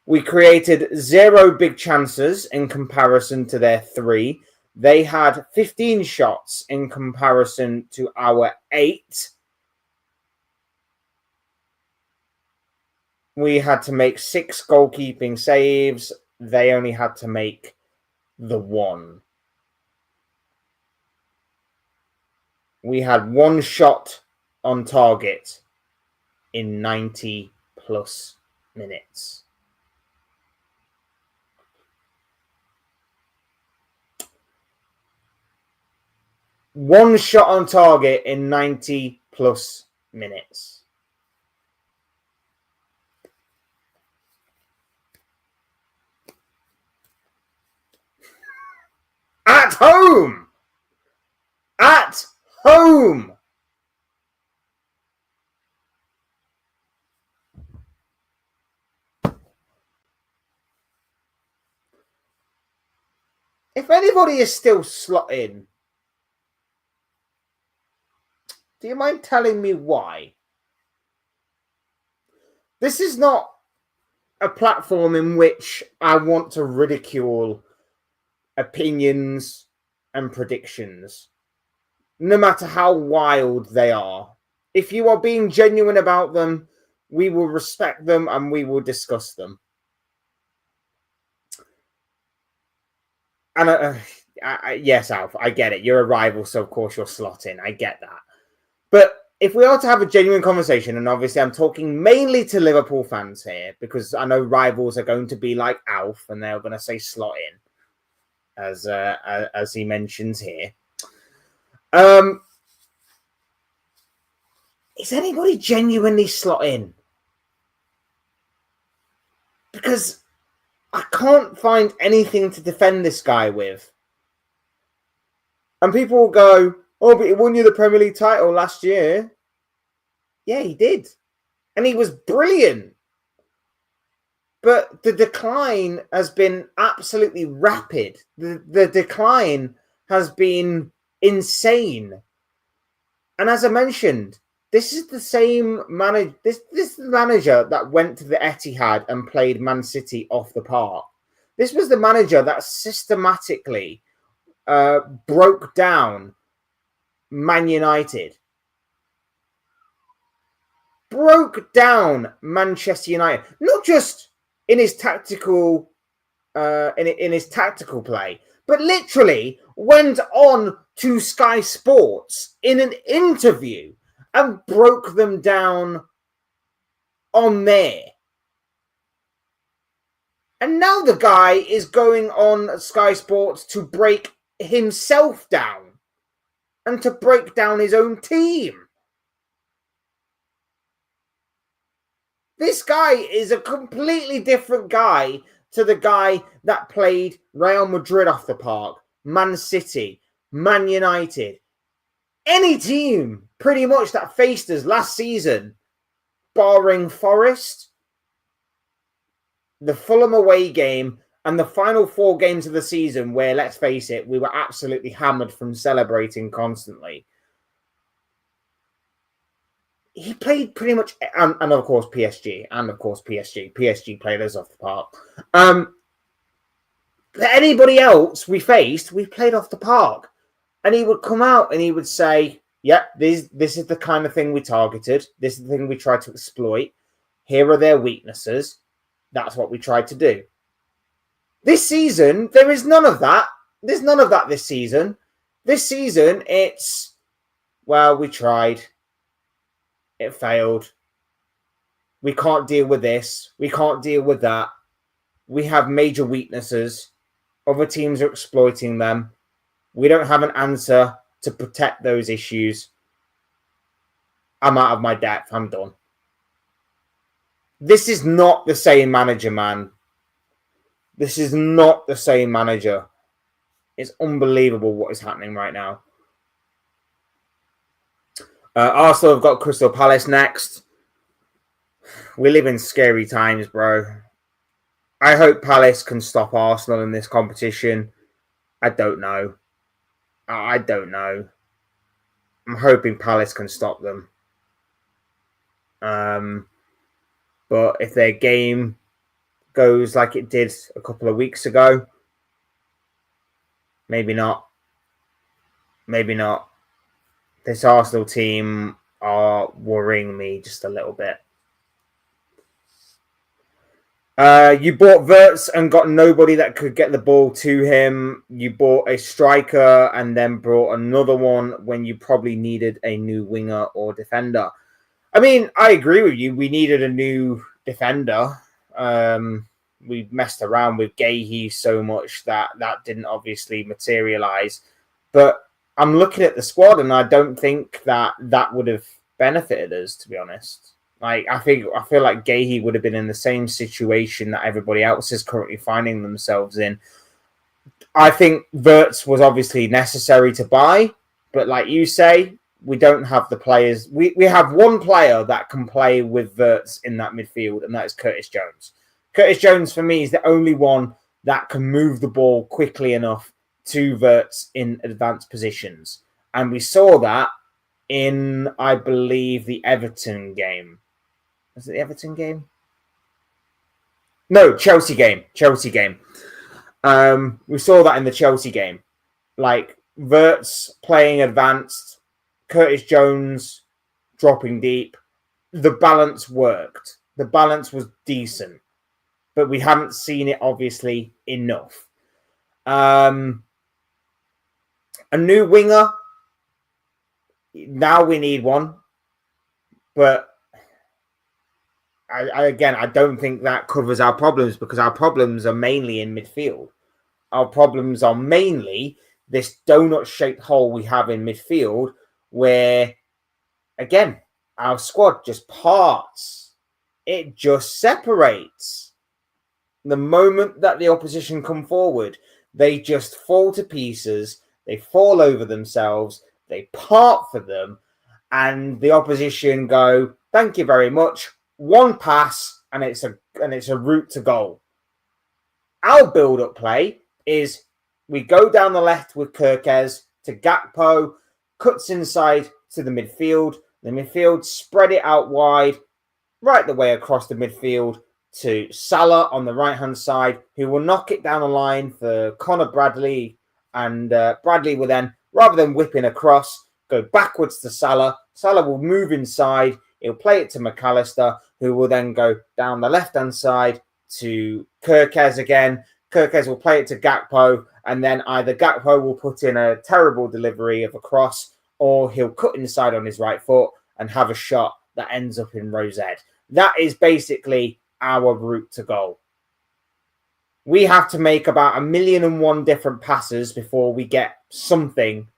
We created 0 big chances in comparison to their 3. They had 15 shots in comparison to our 8. We had to make 6 goalkeeping saves. They only had to make the 1. We had 1 shot on target in 90 plus minutes. One shot on target in 90 plus minutes. At home! At home! If anybody is still slotting, do you mind telling me why? This is not a platform in which I want to ridicule opinions and predictions, no matter how wild they are. If you are being genuine about them, we will respect them and we will discuss them. And yes, Alf, I get it. You're a rival, so of course you're slotting. I get that. But if we are to have a genuine conversation, and obviously I'm talking mainly to Liverpool fans here, because I know rivals are going to be like Alf, and they're going to say slot in, as he mentions here. Is anybody genuinely slot in? Because I can't find anything to defend this guy with. And people will go, oh, but he won you the Premier League title last year. Yeah, he did. And he was brilliant. But the decline has been absolutely rapid. The decline has been insane. And as I mentioned, this is the same manager. This is the manager that went to the Etihad and played Man City off the park. This was the manager that systematically broke down Man United. Broke down Manchester United. Not just in his tactical in his tactical play, but literally went on to Sky Sports in an interview and broke them down on there. And now the guy is going on Sky Sports to break himself down and to break down his own team. This guy is a completely different guy to the guy that played Real Madrid off the park, Man City, Man United. Any team, pretty much, that faced us last season, barring Forest, the Fulham away game, and the final 4 games of the season where, let's face it, we were absolutely hammered from celebrating constantly. He played pretty much, and of course PSG, PSG played us off the park. Anybody else we faced, we played off the park. And he would come out and he would say, yeah, this is the kind of thing we targeted. This is the thing we tried to exploit. Here are their weaknesses. That's what we tried to do. This season, there is none of that. There's none of that this season. This season, it's, well, we tried. It failed. We can't deal with this. We can't deal with that. We have major weaknesses. Other teams are exploiting them. We don't have an answer to protect those issues. I'm out of my depth. I'm done. This is not the same manager, man. This is not the same manager. It's unbelievable what is happening right now. Arsenal have got Crystal Palace next. We live in scary times, bro. I hope Palace can stop Arsenal in this competition. I don't know. I'm hoping Palace can stop them. But if their game goes like it did a couple of weeks ago, maybe not. Maybe not. This Arsenal team are worrying me just a little bit. You bought Wirtz and got nobody that could get the ball to him. You bought a striker and then brought another one when you probably needed a new winger or defender. I mean, I agree with you. We needed a new defender. We messed around with Gahey so much that didn't obviously materialise. But I'm looking at the squad and I don't think that would have benefited us, to be honest. Like, I feel like Gahey would have been in the same situation that everybody else is currently finding themselves in. I think Wirtz was obviously necessary to buy, but like you say, we don't have the players. We have one player that can play with Wirtz in that midfield, and that is Curtis Jones. Curtis Jones, for me, is the only one that can move the ball quickly enough to Wirtz in advanced positions. And we saw that in, I believe, the Everton game. Was it the Everton game? No, Chelsea game. We saw that in the Chelsea game. Like, Wirtz playing advanced, Curtis Jones dropping deep. The balance worked. The balance was decent. But we haven't seen it, obviously, enough. A new winger. Now we need one. But I don't think that covers our problems, because our problems are mainly in midfield. Our problems are mainly this donut-shaped hole we have in midfield, where, again, our squad just parts. It just separates. The moment that the opposition come forward, they just fall to pieces. They fall over themselves. They part for them, and the opposition go, "Thank you very much." One pass, and it's a route to goal. Our build-up play is we go down the left with Kirkes to Gakpo, cuts inside to the midfield. The midfield spread it out wide, right the way across the midfield to Salah on the right-hand side, who will knock it down the line for Connor Bradley. And Bradley will then, rather than whipping across, go backwards to Salah. Salah will move inside. He'll play it to McAllister, who will then go down the left-hand side to Kirkes again. Kirkes will play it to Gakpo, and then either Gakpo will put in a terrible delivery of a cross, or he'll cut inside on his right foot and have a shot that ends up in row Z. That is basically our route to goal. We have to make about 1,000,001 different passes before we get something,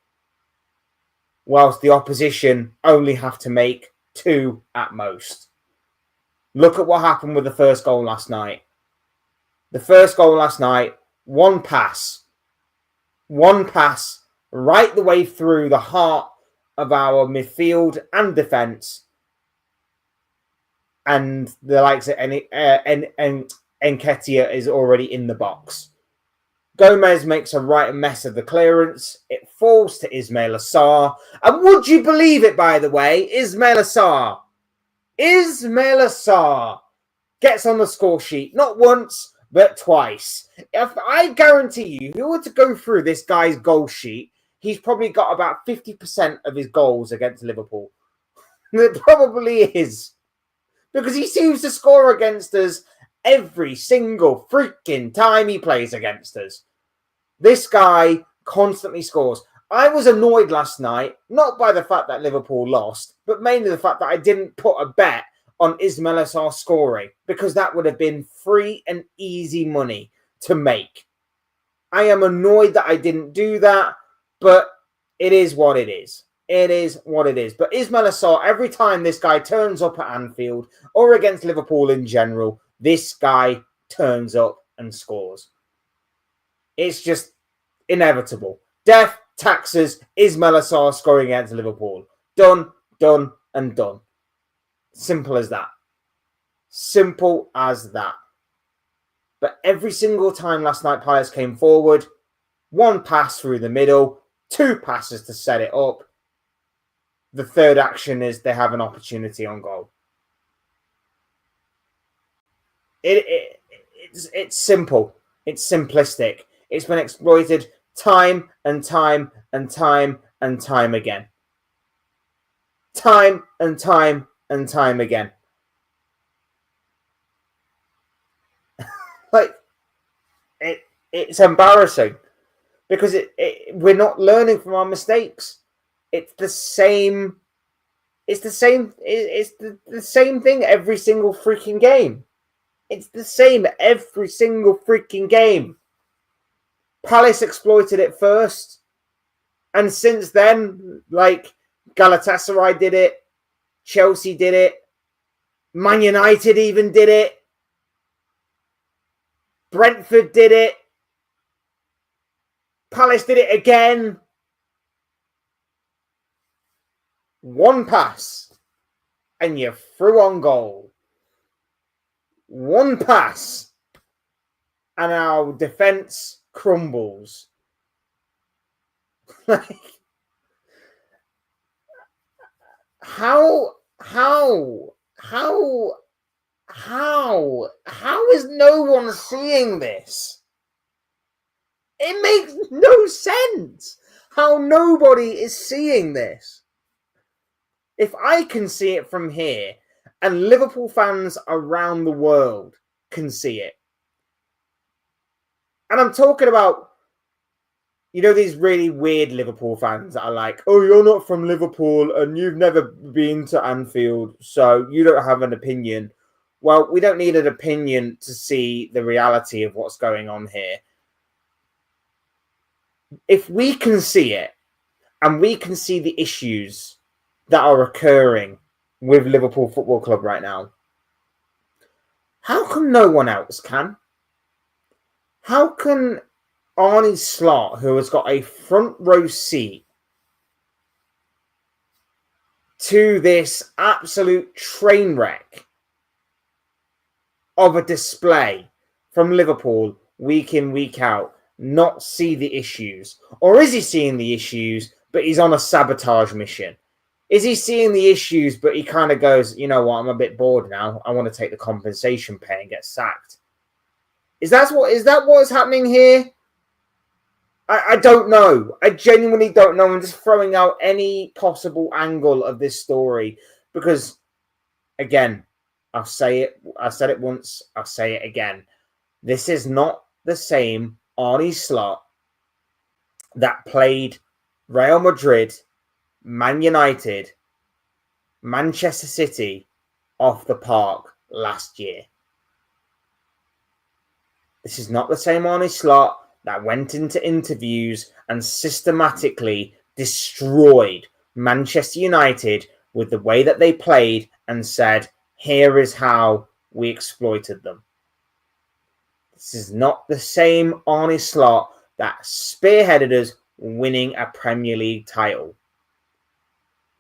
whilst the opposition only have to make 2 at most. Look at what happened with the first goal last night. The first goal last night, one pass right the way through the heart of our midfield and defence, and the likes of Nketiah is already in the box. Gomez makes a right mess of the clearance. It falls to Ismail Assar. And would you believe it, by the way, Ismail Assar gets on the score sheet, not once, but twice. If I guarantee you, if you were to go through this guy's goal sheet, he's probably got about 50% of his goals against Liverpool. It probably is. Because he seems to score against us every single freaking time he plays against us. This guy constantly scores. I was annoyed last night, not by the fact that Liverpool lost, but mainly the fact that I didn't put a bet on Ismail Assar scoring, because that would have been free and easy money to make. I am annoyed that I didn't do that, but it is what it is. It is what it is. But Ismail Assar, every time this guy turns up at Anfield or against Liverpool in general, this guy turns up and scores. It's just inevitable. Death, taxes, Ismail Assar scoring against Liverpool. Done, done, and done. Simple as that. Simple as that. But every single time last night Palace came forward, one pass through the middle, 2 passes to set it up. The third action is they have an opportunity on goal. It's simple. It's simplistic. It's been exploited time and time and time and time again. Time and time and time again. It's embarrassing, because we're not learning from our mistakes. It's the same thing every single freaking game. It's the same every single freaking game. Palace exploited it first, and since then, like, Galatasaray did it, Chelsea did it, Man United even did it, Brentford did it, Palace did it again. One pass, and you're through on goal. One pass, and our defence crumbles. How is no one seeing this? It makes no sense how nobody is seeing this. If I can see it from here, and Liverpool fans around the world can see it, and I'm talking about, you know, these really weird Liverpool fans that are like, oh, you're not from Liverpool and you've never been to Anfield, so you don't have an opinion. Well, we don't need an opinion to see the reality of what's going on here. If we can see it, and we can see the issues that are occurring with Liverpool Football Club right now, how come no one else can? How can Arne Slot, who has got a front row seat to this absolute train wreck of a display from Liverpool week in, week out, not see the issues? Or is he seeing the issues, but he's on a sabotage mission? Is he seeing the issues, but he kind of goes, you know what, I'm a bit bored now. I want to take the compensation pay and get sacked. Is that what is happening here? I don't know. I genuinely don't know. I'm just throwing out any possible angle of this story because, again, I'll say it. I said it once. I'll say it again. This is not the same Arne Slot that played Real Madrid, Man United, Manchester City off the park last year. This is not the same Arne Slot that went into interviews and systematically destroyed Manchester United with the way that they played and said, here is how we exploited them. This is not the same Arne Slot that spearheaded us winning a Premier League title.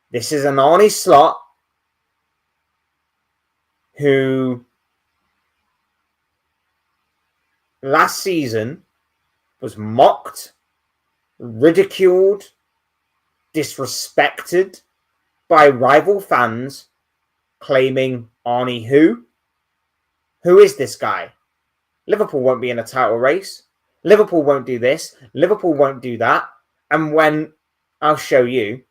This is an Arne Slot who last season was mocked, ridiculed, disrespected by rival fans, claiming Arnie who? Who is this guy? Liverpool won't be in a title race. Liverpool won't do this. Liverpool won't do that. And when I'll show you,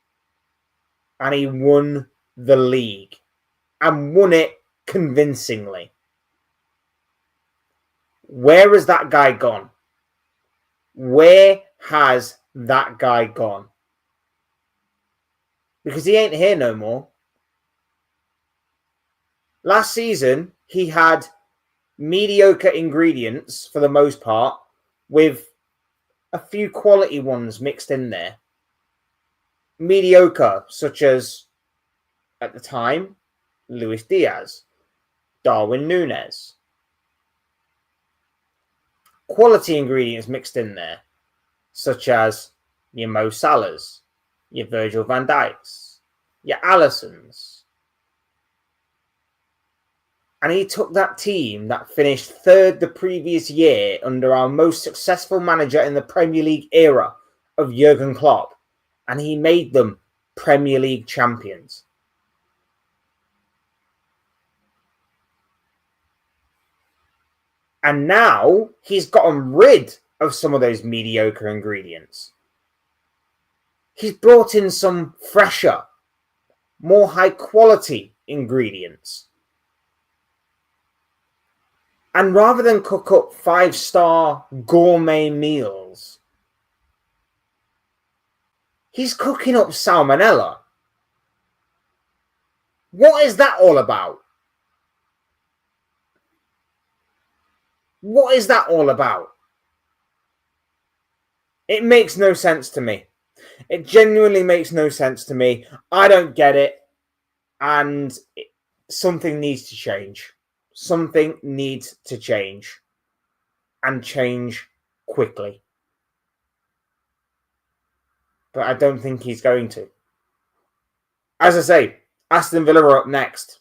and he won the league and won it convincingly. Where has that guy gone? Where has that guy gone? Because he ain't here no more. Last season, he had mediocre ingredients for the most part, with a few quality ones mixed in there. Mediocre, such as, at the time, Luis Diaz, Darwin Núñez. Quality ingredients mixed in there, such as your Mo Salahs, your Virgil van Dijks, your Alissons. And he took that team that finished third the previous year under our most successful manager in the Premier League era of Jurgen Klopp, and he made them Premier League champions. And now he's gotten rid of some of those mediocre ingredients. He's brought in some fresher, more high quality ingredients. And rather than cook up 5-star gourmet meals, he's cooking up salmonella. What is that all about? What is that all about? It makes no sense to me. It genuinely makes no sense to me. I don't get it. And something needs to change. Something needs to change. And change quickly. But I don't think he's going to. As I say, Aston Villa are up next.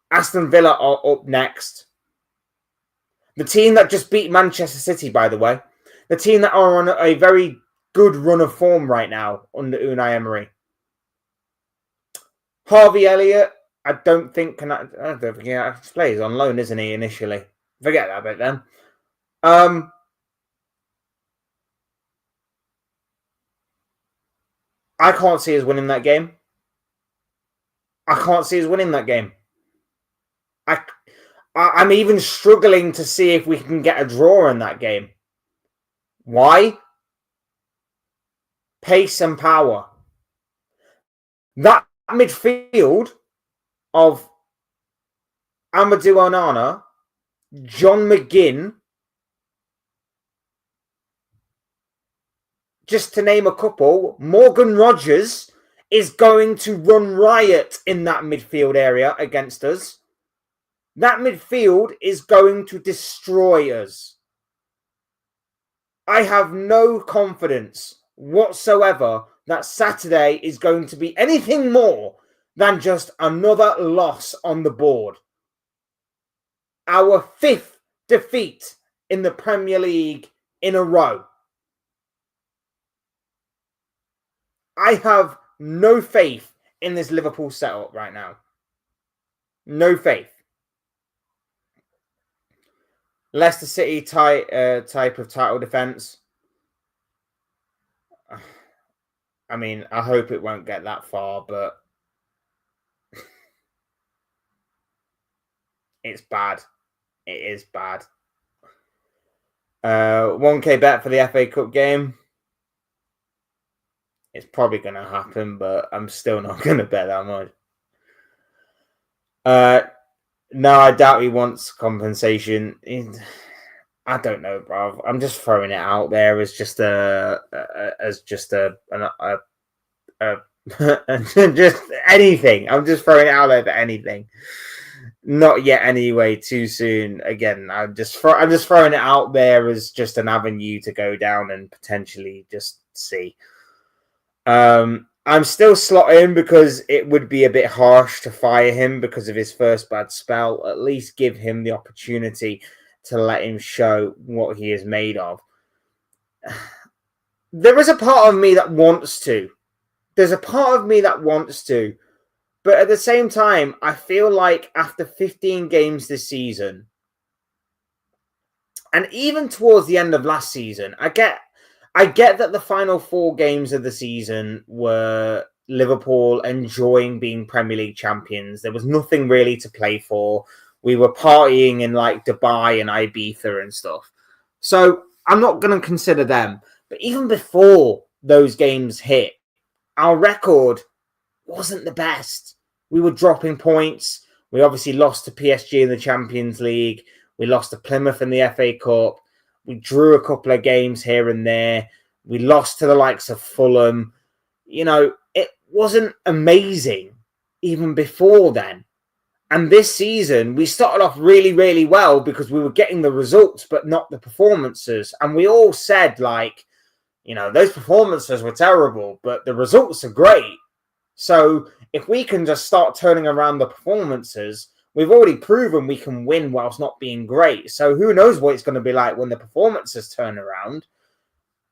Aston Villa are up next. The team that just beat Manchester City, by the way. The team that are on a very good run of form right now under Unai Emery. Harvey Elliott, I don't think I don't think he plays on loan, isn't he, initially? Forget that bit then. I can't see us winning that game. I can't see us winning that game. I'm even struggling to see if we can get a draw in that game. Why? pace and power. That midfield of Amadou Onana, John McGinn, just to name a couple, Morgan Rogers is going to run riot in that midfield area against us. That midfield is going to destroy us. I have no confidence whatsoever that Saturday is going to be anything more than just another loss on the board. Our 5th defeat in the Premier League in a row. I have no faith in this Liverpool setup right now. No faith. Leicester City type of title defense. I mean, I hope it won't get that far, but it's bad. It is bad. 1K bet for the FA Cup game. It's probably going to happen, but I'm still not going to bet that much. No, I doubt he wants compensation. I don't know, bro. I'm just throwing it out there as just just anything. I'm just throwing it out there for anything. Not yet, anyway. Too soon. Again, I'm just throwing it out there as just an avenue to go down and potentially just see. I'm still slotting because it would be a bit harsh to fire him because of his first bad spell. At least give him the opportunity to let him show what he is made of. There is a part of me that wants to. There's a part of me that wants to. But at the same time, I feel like after 15 games this season, and even towards the end of last season, I get that the final 4 games of the season were Liverpool enjoying being Premier League champions. There was nothing really to play for. We were partying in like Dubai and Ibiza and stuff. So I'm not going to consider them. But even before those games hit, our record wasn't the best. We were dropping points. We obviously lost to PSG in the Champions League. We lost to Plymouth in the FA Cup. We drew a couple of games here and there. We lost to the likes of Fulham. You know, it wasn't amazing even before then. And this season, we started off really, really well because we were getting the results, but not the performances. And we all said, like, you know, those performances were terrible, but the results are great. So if we can just start turning around the performances, we've already proven we can win whilst not being great. So who knows what it's going to be like when the performances turn around.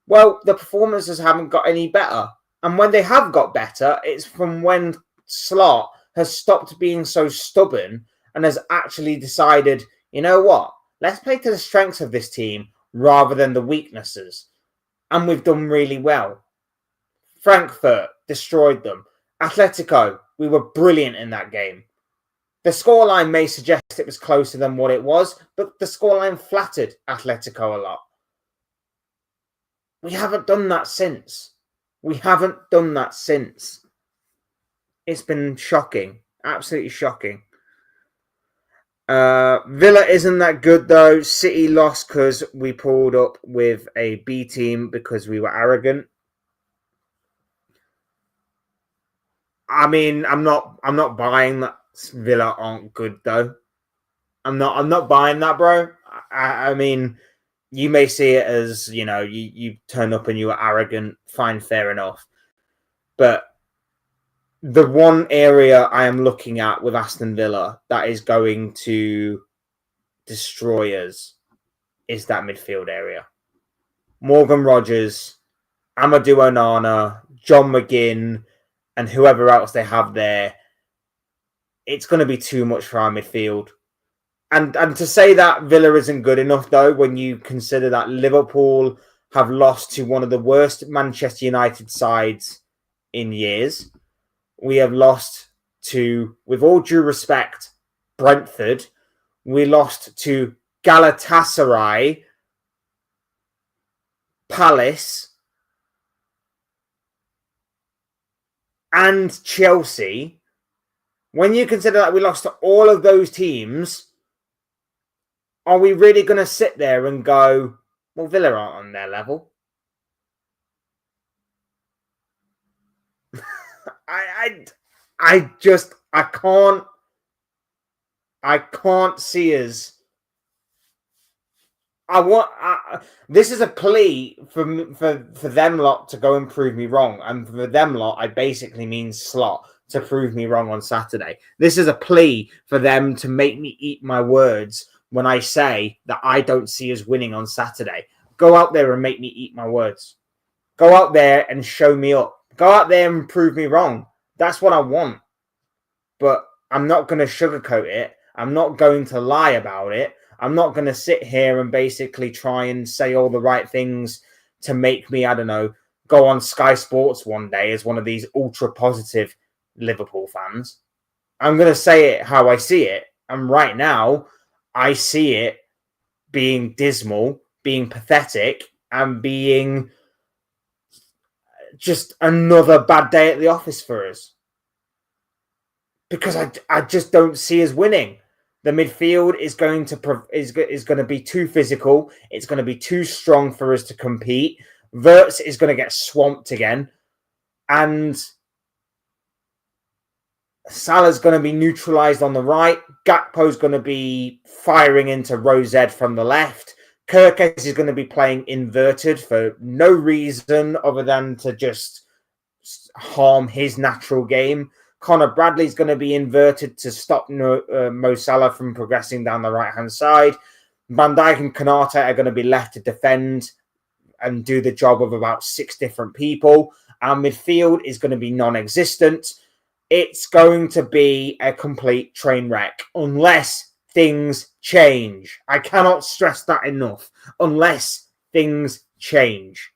Well, the performances haven't got any better. And when they have got better, it's from when Slot has stopped being so stubborn and has actually decided, you know what, let's play to the strengths of this team rather than the weaknesses. And we've done really well. Frankfurt destroyed them. Atletico, we were brilliant in that game. The scoreline may suggest it was closer than what it was, but the scoreline flattered Atletico a lot. We haven't done that since. It's been shocking. Absolutely shocking. Villa isn't that good, though. City lost because we pulled up with a B team because we were arrogant. I mean, I'm not buying that Villa aren't good, though. I'm not buying that, bro. I mean, you may see it as, you know, you turn up and you are arrogant. Fine, fair enough. But the one area I am looking at with Aston Villa that is going to destroy us is that midfield area. Morgan Rogers, Amadou Onana, John McGinn, and whoever else they have there. It's going to be too much for our midfield. And to say that Villa isn't good enough, though, when you consider that Liverpool have lost to one of the worst Manchester United sides in years. We have lost to, with all due respect, Brentford. We lost to Galatasaray, Palace, and Chelsea, when you consider that we lost to all of those teams, are we really going to sit there and go, well, Villa aren't on their level? I can't see us. This is a plea for them lot to go and prove me wrong, and for them lot, I basically mean Slot to prove me wrong on Saturday. This is a plea for them to make me eat my words when I say that I don't see us winning on Saturday. Go out there and make me eat my words. Go out there and show me up. Go out there and prove me wrong. That's what I want. But I'm not going to sugarcoat it. I'm not going to lie about it. I'm not going to sit here and basically try and say all the right things to make me, I don't know, go on Sky Sports one day as one of these ultra positive Liverpool fans. I'm going to say it how I see it. And right now, I see it being dismal, being pathetic, and being just another bad day at the office for us. Because I just don't see us winning. The midfield is going to be too physical. It's going to be too strong for us to compete. Wirtz is going to get swamped again. And Salah's going to be neutralised on the right. Gakpo's going to be firing into Rosed from the left. Kirkes is going to be playing inverted for no reason other than to just harm his natural game. Connor Bradley's going to be inverted to stop Mo Salah from progressing down the right-hand side. Van Dijk and Konate are going to be left to defend and do the job of about 6 different people. Our midfield is going to be non-existent. It's going to be a complete train wreck unless things change. I cannot stress that enough. Unless things change.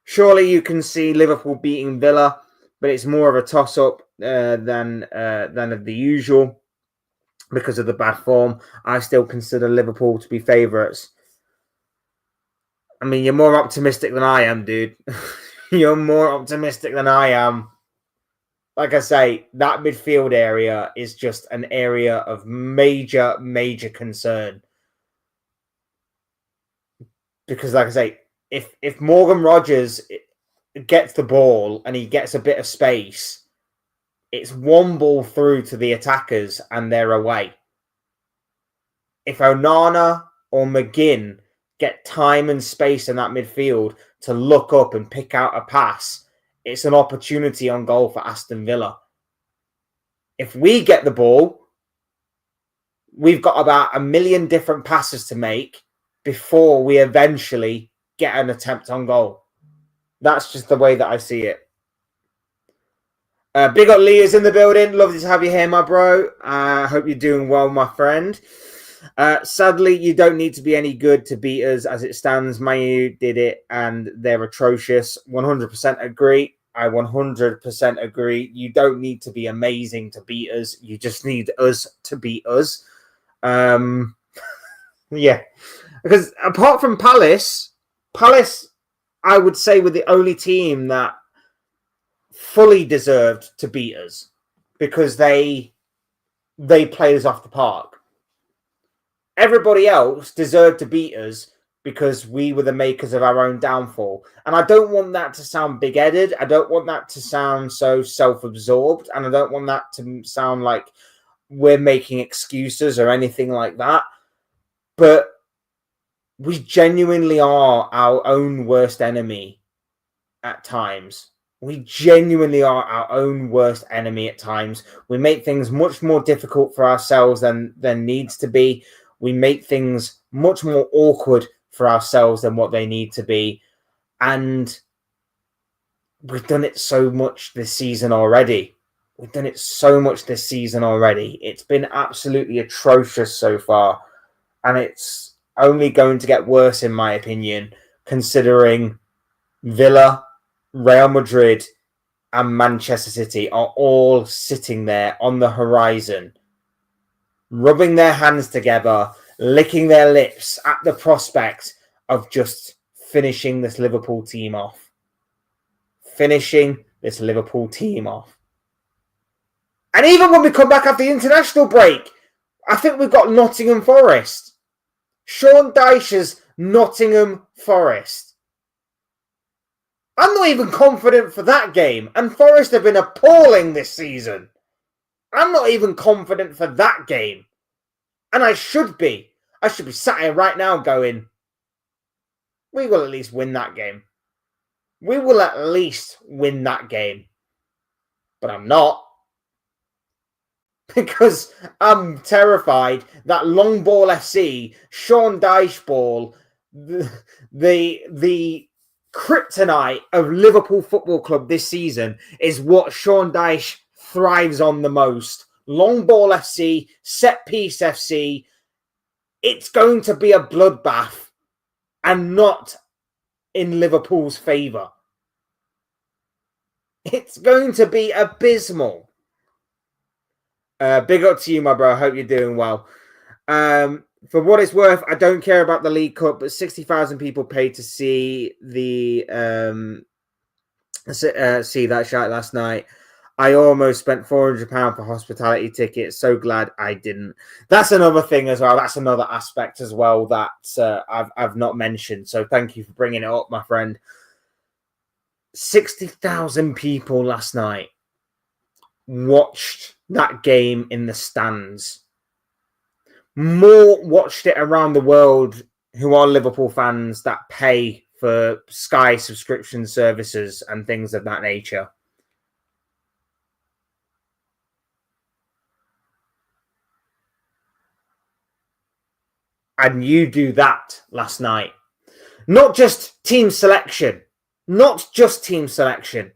Surely you can see Liverpool beating Villa, but it's more of a toss-up than of the usual because of the bad form. I still consider Liverpool to be favourites. I mean, you're more optimistic than I am, dude. You're more optimistic than I am. Like I say, that midfield area is just an area of major, major concern. Because, like I say, if Morgan Rogers gets the ball and he gets a bit of space, it's one ball through to the attackers and they're away. If Onana or McGinn get time and space in that midfield to look up and pick out a pass, it's an opportunity on goal for Aston Villa. If we get the ball, we've got about 1 million different passes to make before we eventually get an attempt on goal. That's just the way that I see it. Big up Lee is in the building. Lovely to have you here, my bro. I hope you're doing well, my friend. Sadly, you don't need to be any good to beat us as it stands. Man U did it and they're atrocious. 100% agree. I 100% agree. You don't need to be amazing to beat us. You just need us to beat us. Yeah. Because apart from Palace, I would say, were the only team that fully deserved to beat us because they played us off the park. Everybody else deserved to beat us because we were the makers of our own downfall. And I don't want that to sound big-headed. I don't want that to sound so self-absorbed. And I don't want that to sound like we're making excuses or anything like that. But we genuinely are our own worst enemy at times. We genuinely are our own worst enemy at times. We make things much more difficult for ourselves than needs to be. We make things much more awkward for ourselves than what they need to be. And we've done it so much this season already. It's been absolutely atrocious so far. And it's only going to get worse, in my opinion, considering Villa, Real Madrid, and Manchester City are all sitting there on the horizon, rubbing their hands together, licking their lips at the prospect of just finishing this Liverpool team off. Finishing this Liverpool team off. And even when we come back after the international break, I think we've got Nottingham Forest. Sean Dyche's Nottingham Forest. I'm not even confident for that game. And Forest have been appalling this season. I'm not even confident for that game. And I should be. I should be sat here right now going, we will at least win that game. We will at least win that game. But I'm not. Because I'm terrified that long ball FC, Sean Dyche ball, the kryptonite of Liverpool Football Club this season is what Sean Dyche thrives on the most. Long ball FC, set piece FC. It's going to be a bloodbath and not in Liverpool's favour. It's going to be abysmal. Big up to you, my bro. I hope you're doing well. For what it's worth, I don't care about the League Cup, but 60,000 people paid to see the see that shot last night. I almost spent £400 for hospitality tickets. So glad I didn't. That's another thing as well. That's another aspect as well that I've not mentioned. So thank you for bringing it up, my friend. 60,000 people last night watched that game in the stands. More watched it around the world who are Liverpool fans that pay for Sky subscription services and things of that nature. And you do that last night. Not just team selection. Not just team selection.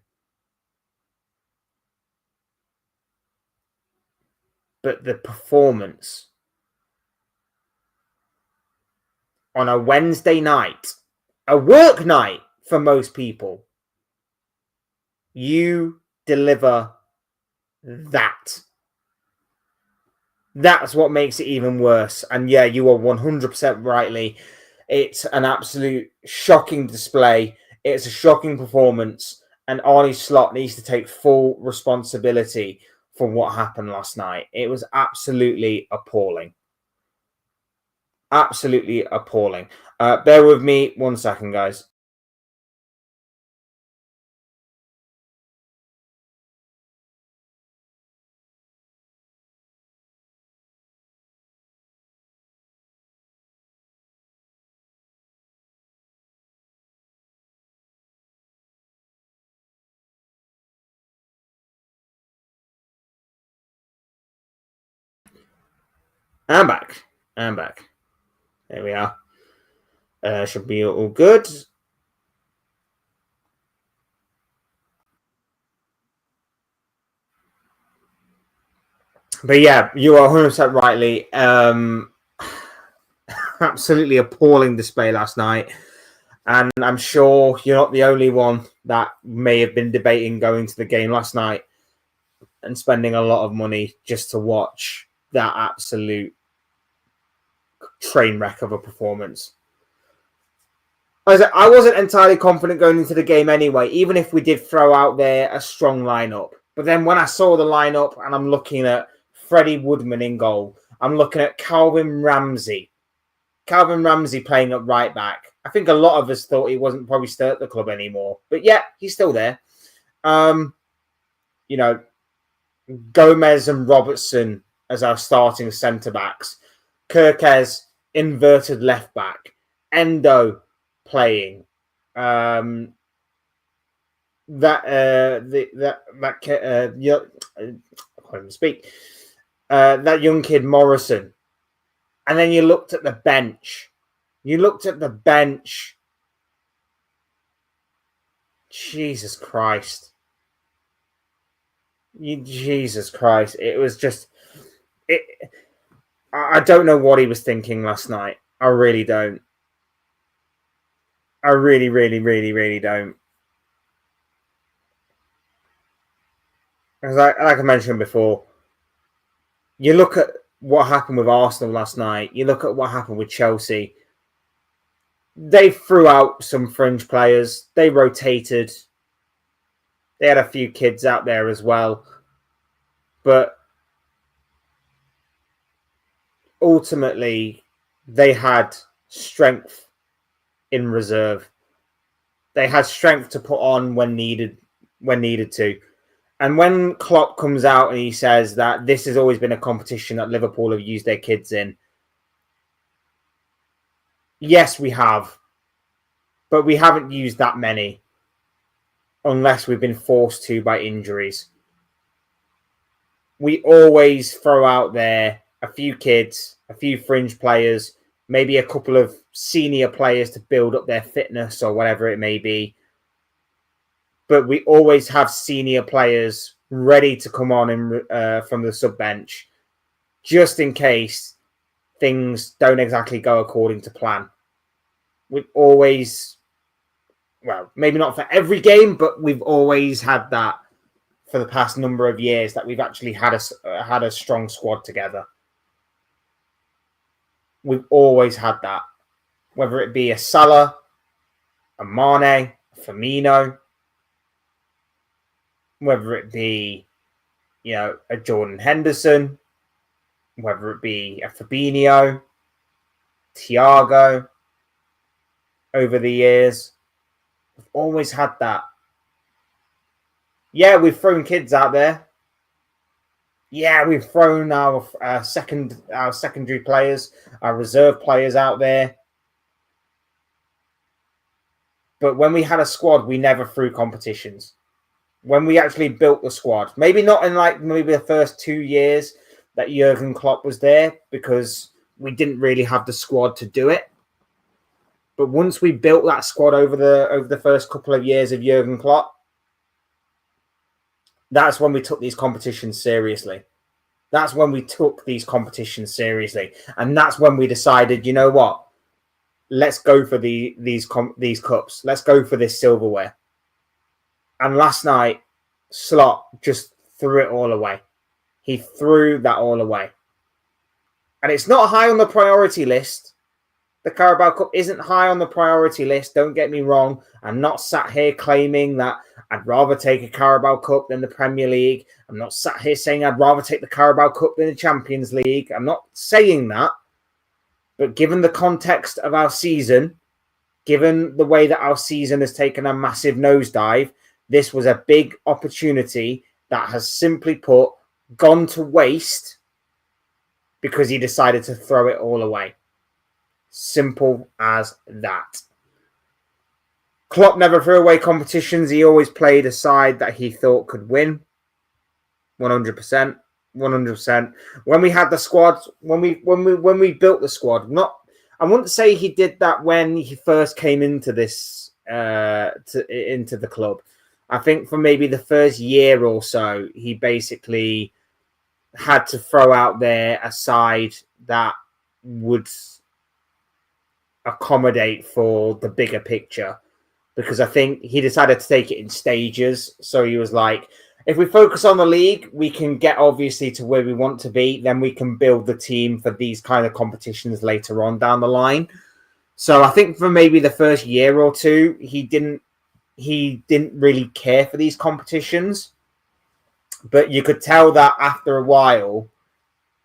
But the performance on a Wednesday night, a work night for most people, you deliver that. That's what makes it even worse. And yeah, you are 100% rightly. It's an absolute shocking display. It's a shocking performance. And Arne Slot needs to take full responsibility for what happened last night. It was absolutely appalling. Absolutely appalling. Bear with me 1 second, guys. I'm back. There we are. Should be all good. But yeah, you are 100% rightly. Absolutely appalling display last night. And I'm sure you're not the only one that may have been debating going to the game last night and spending a lot of money just to watch that absolute train wreck of a performance. I wasn't entirely confident going into the game anyway, even if we did throw out there a strong lineup. But then when I saw the lineup and I'm looking at Freddie Woodman in goal, I'm looking at Calvin Ramsey playing at right back. I think a lot of us thought he wasn't probably still at the club anymore. But yeah, he's still there. Gomez and Robertson as our starting centre-backs. Kirkez, inverted left-back. Endo playing. I can't even speak. That young kid, Morrison. And then you looked at the bench. Jesus Christ. It was just... I don't know what he was thinking last night. I really don't. I really, really, really, really don't. Because like I mentioned before, you look at what happened with Arsenal last night. You look at what happened with Chelsea. They threw out some fringe players. They rotated. They had a few kids out there as well. But ultimately, they had strength in reserve. They had strength to put on when needed to. And when Klopp comes out and he says that this has always been a competition that Liverpool have used their kids in, yes, we have. But we haven't used that many unless we've been forced to by injuries. We always throw out there a few kids, a few fringe players, maybe a couple of senior players to build up their fitness or whatever it may be. But we always have senior players ready to come on from the sub bench, just in case things don't exactly go according to plan. We've always, well, maybe not for every game, but we've always had that for the past number of years, that we've actually had a strong squad together. We've always had that, whether it be a Salah, a Mane, a Firmino, whether it be, a Jordan Henderson, whether it be a Fabinho, Thiago. Over the years, we've always had that. Yeah, we've thrown kids out there. Yeah, we've thrown our secondary players, our reserve players out there. But when we had a squad, we never threw competitions. When we actually built the squad, maybe not in maybe the first 2 years that Jurgen Klopp was there, because we didn't really have the squad to do it. But once we built that squad over the first couple of years of Jurgen Klopp, that's when we took these competitions seriously. That's when we took these competitions seriously. And that's when we decided, you know what? Let's go for these cups. Let's go for this silverware. And last night, Slot just threw it all away. He threw that all away. And it's not high on the priority list. The Carabao Cup isn't high on the priority list. Don't get me wrong. I'm not sat here claiming that I'd rather take a Carabao Cup than the Premier League. I'm not sat here saying I'd rather take the Carabao Cup than the Champions League. I'm not saying that. But given the context of our season, given the way that our season has taken a massive nosedive, this was a big opportunity that has simply put gone to waste because he decided to throw it all away. Simple as that. Klopp never threw away competitions. He always played a side that he thought could win. 100%. 100%. When we had the squad, when we built the squad, I wouldn't say he did that when he first came into this into the club. I think for maybe the first year or so, he basically had to throw out there a side that would accommodate for the bigger picture, because I think he decided to take it in stages. So he was like, if we focus on the league, we can get obviously to where we want to be. Then we can build the team for these kind of competitions later on down the line. So I think for maybe the first year or two, he didn't really care for these competitions. But you could tell that after a while,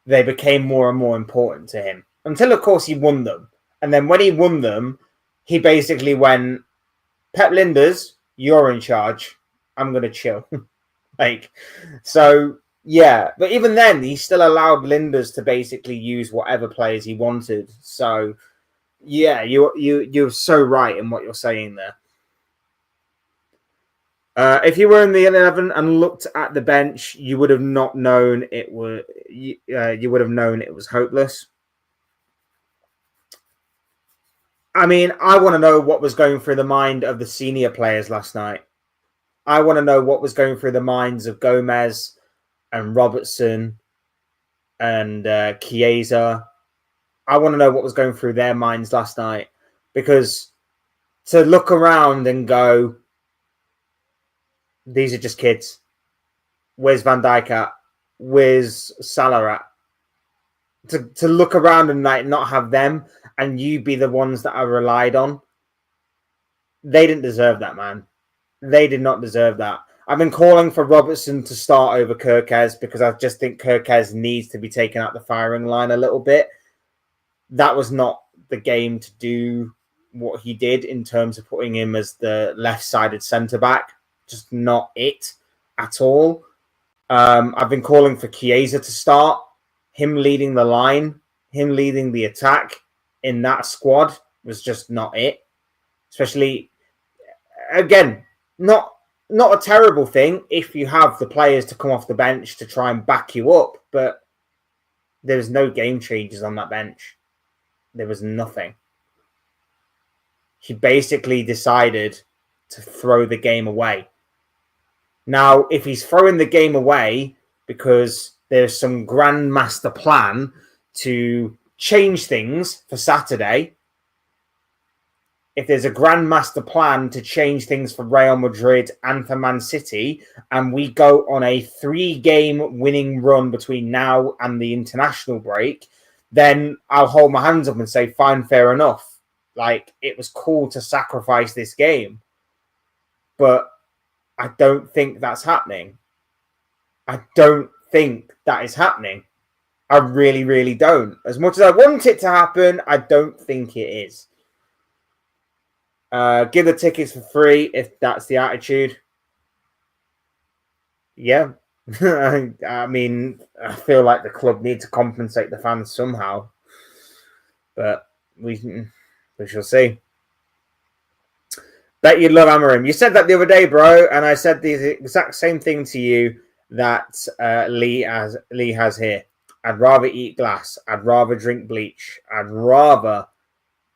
they became more and more important to him. Until, of course, he won them. And then when he won them, he basically went, Pep Linders, you're in charge. I'm going to chill. Yeah. But even then, he still allowed Linders to basically use whatever players he wanted. So, yeah, you're so right in what you're saying there. If you were in the 11 and looked at the bench, you would have not known it was. You would have known it was hopeless. I mean, I want to know what was going through the mind of the senior players last night. I want to know what was going through the minds of Gomez and Robertson and Chiesa. I want to know what was going through their minds last night, because to look around and go, these are just kids. Where's Van Dijk at? Where's Salah at? To look around and not have them and you be the ones that are relied on. They didn't deserve that, man. They did not deserve that. I've been calling for Robertson to start over Kirkez because I just think Kirkez needs to be taken out the firing line a little bit. That was not the game to do what he did in terms of putting him as the left-sided centre-back. Just not it at all. I've been calling for Chiesa to start. Him leading the line, him leading the attack in that squad was just not it. Especially, again, not a terrible thing if you have the players to come off the bench to try and back you up, but there's no game changers on that bench. There was nothing. He basically decided to throw the game away. Now, if he's throwing the game away because there's some grand master plan to change things for Saturday, if there's a grand master plan to change things for Real Madrid and for Man City, and we go on a 3-game winning run between now and the international break, then I'll hold my hands up and say, fine, fair enough. Like, it was cool to sacrifice this game. But I don't think that's happening. I don't think that is happening. I really, really don't. As much as I want it to happen, I don't think it is. Give the tickets for free if that's the attitude. Yeah. I mean, I feel like the club need to compensate the fans somehow. But we shall see. Bet you'd love Amorim. You said that the other day, bro, and I said the exact same thing to you that Lee has here. I'd rather eat glass. I'd rather drink bleach. I'd rather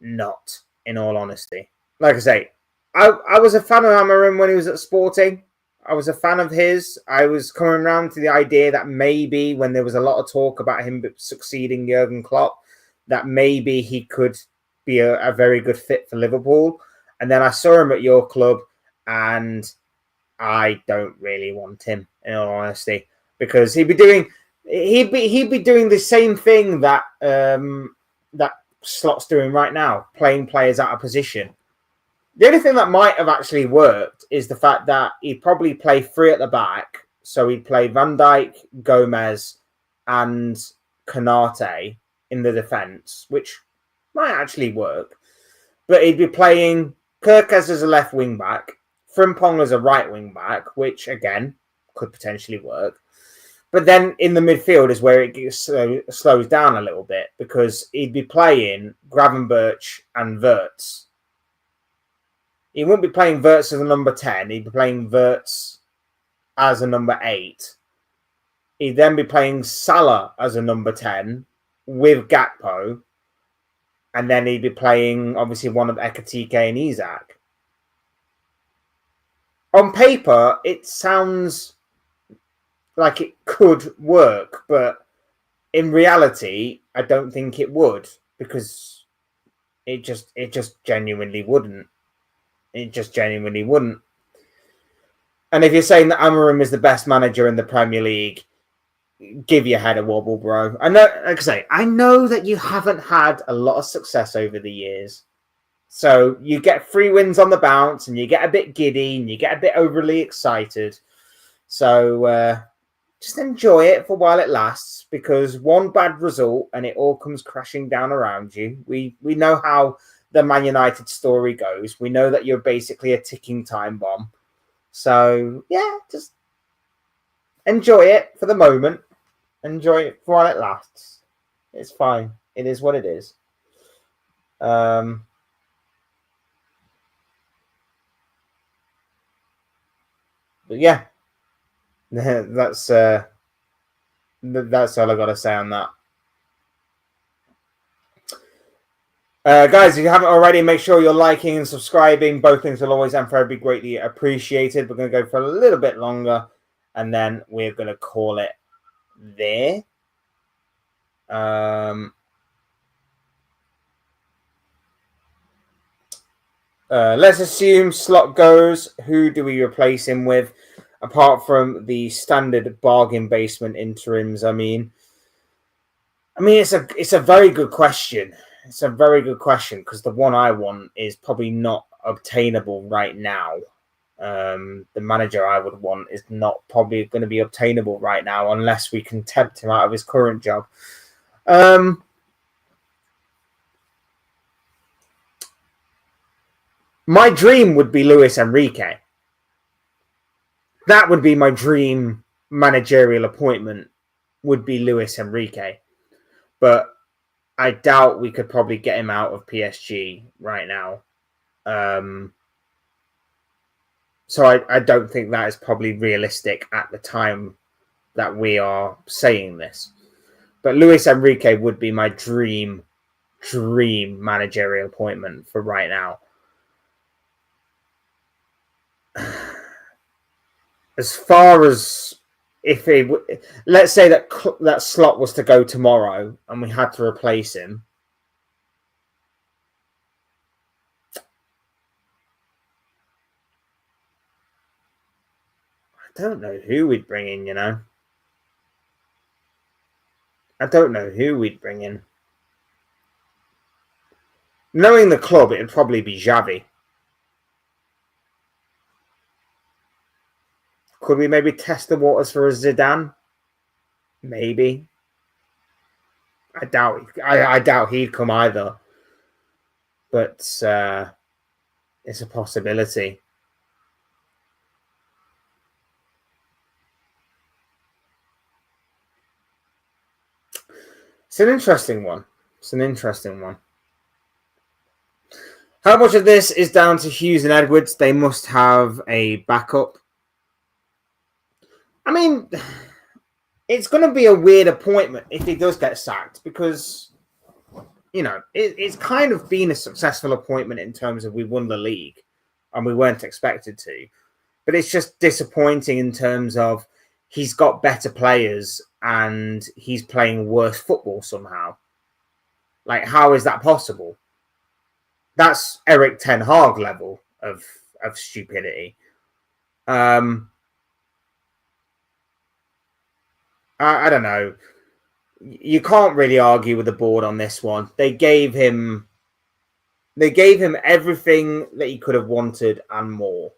not, in all honesty. Like I say, I was a fan of Amorim when he was at Sporting. I was a fan of his. I was coming around to the idea that maybe when there was a lot of talk about him succeeding Jurgen Klopp, that maybe he could be a very good fit for Liverpool. And then I saw him at your club, and I don't really want him, in all honesty, because he'd be doing the same thing that that Slot's doing right now, playing players out of position. The only thing that might have actually worked is the fact that he'd probably play 3 at the back, so he'd play Van Dijk, Gomez, and Konate in the defence, which might actually work. But he'd be playing Kirkez as a left wing back, Frimpong as a right wing back, which again could potentially work. But then in the midfield is where it slows down a little bit, because he'd be playing Gravenberch and Wirtz. He wouldn't be playing Wirtz as a number 10. He'd be playing Wirtz as a number 8. He'd then be playing Salah as a number 10 with Gakpo. And then he'd be playing, obviously, one of Ekatike and Isak. On paper, it sounds like it could work, but in reality, I don't think it would, because it just genuinely wouldn't. It just genuinely wouldn't. And if you're saying that Amorim is the best manager in the Premier League, give your head a wobble, bro. I know, like I say, I know that you haven't had a lot of success over the years. So you get 3 wins on the bounce, and you get a bit giddy, and you get a bit overly excited. So just enjoy it for while it lasts, because one bad result and it all comes crashing down around you. We know how the Man United story goes. We know that you're basically a ticking time bomb. So, yeah, just enjoy it for the moment. Enjoy it for while it lasts. It's fine. It is what it is. But yeah, that's all I got to say on that. Guys, if you haven't already, make sure you're liking and subscribing. Both things will always and forever be greatly appreciated. We're going to go for a little bit longer, and then we're going to call it there. Let's assume Slot goes. Who do we replace him with, apart from the standard bargain basement interims? I mean, it's a very good question. It's a very good question, because the one I want is probably not obtainable right now. The manager I would want is not probably going to be obtainable right now unless we can tempt him out of his current job. My dream would be Luis Enrique. That would be my dream managerial appointment, would be Luis Enrique. But I doubt we could probably get him out of PSG right now. So I don't think that is probably realistic at the time that we are saying this. But Luis Enrique would be my dream managerial appointment for right now. As far as let's say that Slot was to go tomorrow and we had to replace him, I don't know who we'd bring in, I don't know who we'd bring in. Knowing the club, it'd probably be Xavi. Could we maybe test the waters for a Zidane? Maybe. I doubt he'd come either. But it's a possibility. It's an interesting one. How much of this is down to Hughes and Edwards? They must have a backup. I mean, it's going to be a weird appointment if he does get sacked because, it's kind of been a successful appointment in terms of we won the league and we weren't expected to. But it's just disappointing in terms of he's got better players and he's playing worse football somehow. Like, how is that possible? That's Eric Ten Hag level of stupidity. I don't know. You can't really argue with the board on this one. They gave him everything that he could have wanted and more.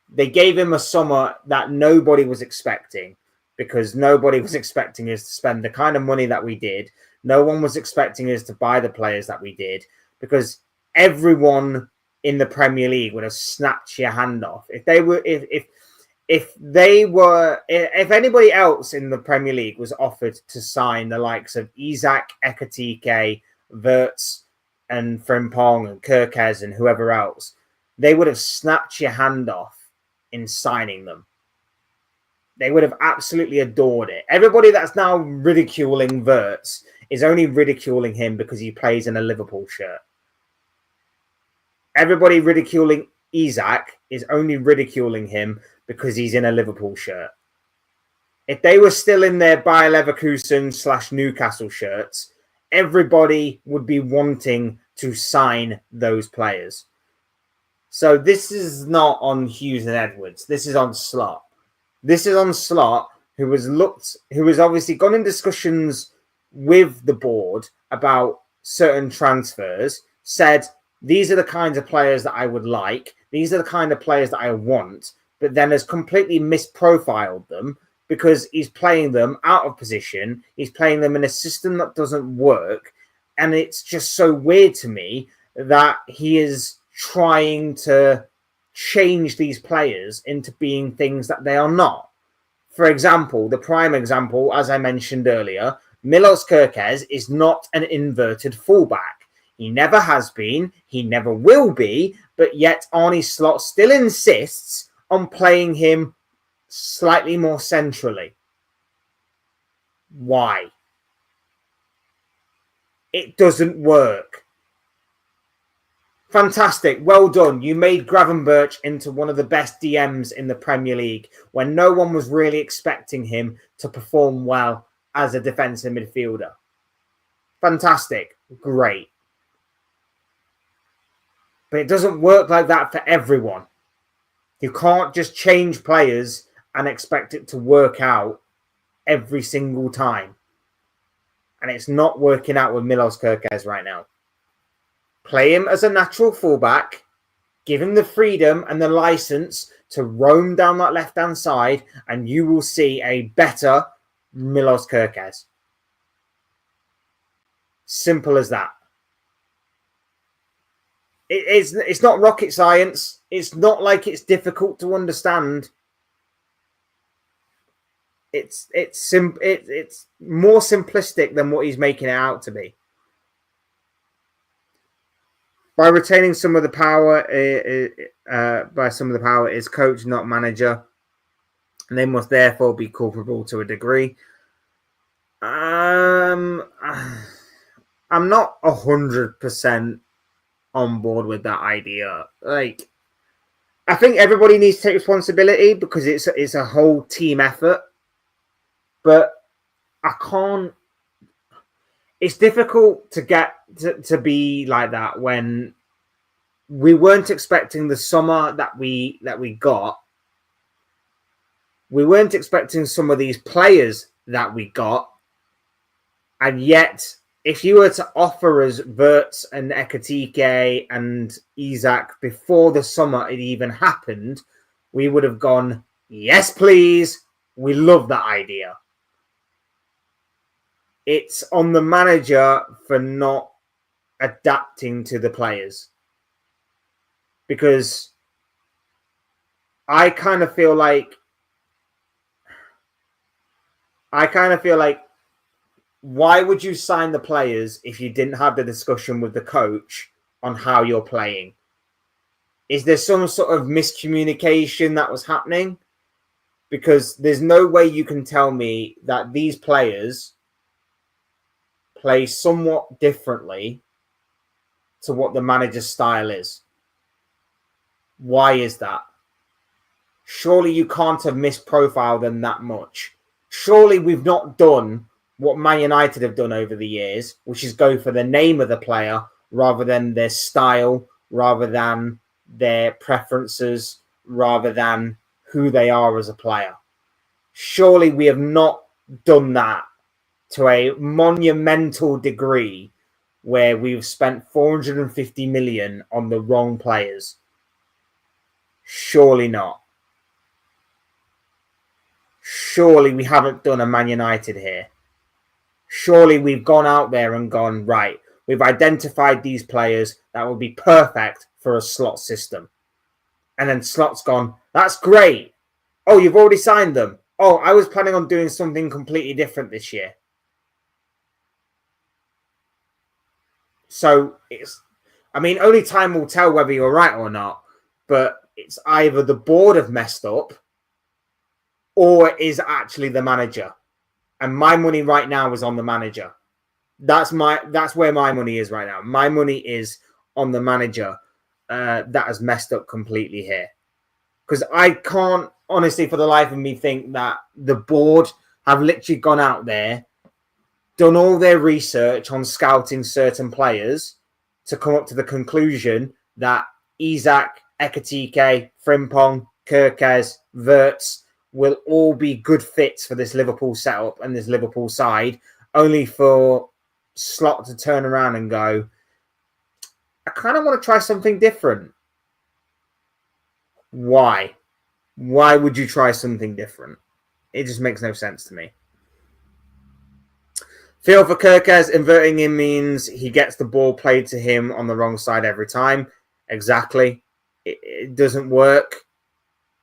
They gave him a summer that nobody was expecting because nobody was expecting us to spend the kind of money that we did. No one was expecting us to buy the players that we did because everyone in the Premier League would have snatched your hand off. If anybody else in the Premier League was offered to sign the likes of Isak, Ekatike, Wirtz, and Frimpong and Kirkez and whoever else, they would have snapped your hand off in signing them. They would have absolutely adored it. Everybody that's now ridiculing Wirtz is only ridiculing him because he plays in a Liverpool shirt. Everybody ridiculing Isak is only ridiculing him because he's in a Liverpool shirt. If they were still in their Bayer Leverkusen / Newcastle shirts, everybody would be wanting to sign those players. So this is not on Hughes and Edwards. This is on Slot. This is on Slot, who has obviously gone in discussions with the board about certain transfers, said, these are the kinds of players that I would like. These are the kind of players that I want, but then has completely misprofiled them because he's playing them out of position. He's playing them in a system that doesn't work. And it's just so weird to me that he is trying to change these players into being things that they are not. For example, the prime example, as I mentioned earlier, Milos Kerkez is not an inverted fullback. He never has been, he never will be, but yet Arne Slot still insists on playing him slightly more centrally. Why? It doesn't work. Fantastic. Well done. You made Gravenberch into one of the best DMs in the Premier League when no one was really expecting him to perform well as a defensive midfielder. Fantastic. Great. But it doesn't work like that for everyone. You can't just change players and expect it to work out every single time. And it's not working out with Milos Kerkez right now. Play him as a natural fullback, give him the freedom and the license to roam down that left-hand side, and you will see a better Milos Kerkez. Simple as that. It's not rocket science. It's not like it's difficult to understand. It's more simplistic than what he's making it out to be. By retaining some of the power, is coach, not manager, and they must therefore be culpable to a degree. I'm not 100% on board with that idea. Like, I think everybody needs to take responsibility because it's a whole team effort. But I can't. It's difficult to get to be like that when we weren't expecting the summer that we got. We weren't expecting some of these players that we got, and yet, if you were to offer us Wirtz and Ekitike and Isak before the summer it even happened, we would have gone, yes, please. We love that idea. It's on the manager for not adapting to the players. Because I kind of feel like why would you sign the players if you didn't have the discussion with the coach on how you're playing? Is there some sort of miscommunication that was happening? Because there's no way you can tell me that these players play somewhat differently to what the manager's style is. Why is that? Surely you can't have misprofiled them that much. Surely we've not done what Man United have done over the years, which is go for the name of the player rather than their style, rather than their preferences, rather than who they are as a player. Surely we have not done that to a monumental degree where we've spent 450 million on the wrong players. Surely not. Surely we haven't done a Man United here. Surely we've gone out there and gone, right, we've identified these players that will be perfect for a slot system. And then Slot's gone, that's great. Oh, you've already signed them. Oh, I was planning on doing something completely different this year. So only time will tell whether you're right or not, but it's either the board have messed up or it is actually the manager. And my money right now is on the manager. That's where my money is right now. My money is on the manager that has messed up completely here. Because I can't, honestly, for the life of me, think that the board have literally gone out there, done all their research on scouting certain players to come up to the conclusion that Isak, Ekitike, Frimpong, Kerkez, Wirtz will all be good fits for this Liverpool setup and this Liverpool side, only for Slot to turn around and go, I kind of want to try something different. Why? Why would you try something different? It just makes no sense to me. Feel for Kerkez, inverting him means he gets the ball played to him on the wrong side every time. Exactly. It doesn't work.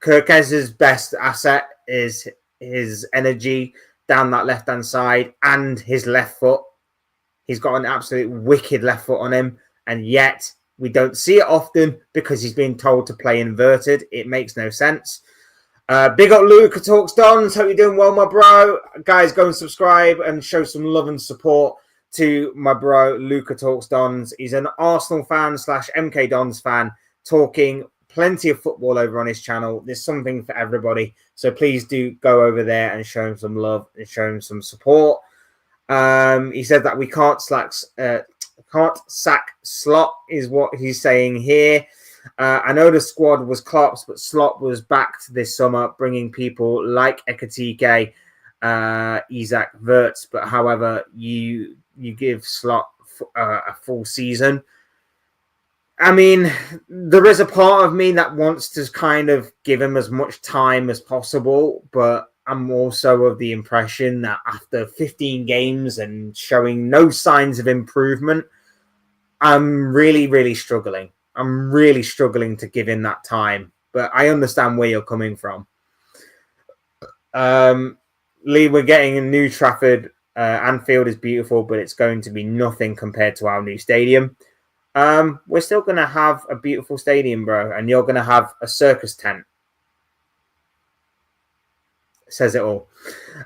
Kerkez's best asset is his energy down that left-hand side and his left foot. He's got an absolute wicked left foot on him, and yet we don't see it often because he's been told to play inverted. It makes no sense. Big up Luca Talks Dons. Hope you're doing well, my bro. Guys, go and subscribe and show some love and support to my bro, Luca Talks Dons. He's an Arsenal fan / MK Dons fan, talking plenty of football over on his channel. There's something for everybody. So please do go over there and show him some love and show him some support. He said that we can't sack Slot is what he's saying here. I know the squad was Klopp's, but Slot was backed this summer, bringing people like Ekitike, Isak, Wirtz. But however, you give Slot a full season. I mean, there is a part of me that wants to kind of give him as much time as possible, but I'm also of the impression that after 15 games and showing no signs of improvement, I'm really, really struggling. I'm really struggling to give him that time, but I understand where you're coming from. Lee, we're getting a new Trafford. Anfield is beautiful, but it's going to be nothing compared to our new stadium. We're still going to have a beautiful stadium, bro, and you're going to have a circus tent. Says it all.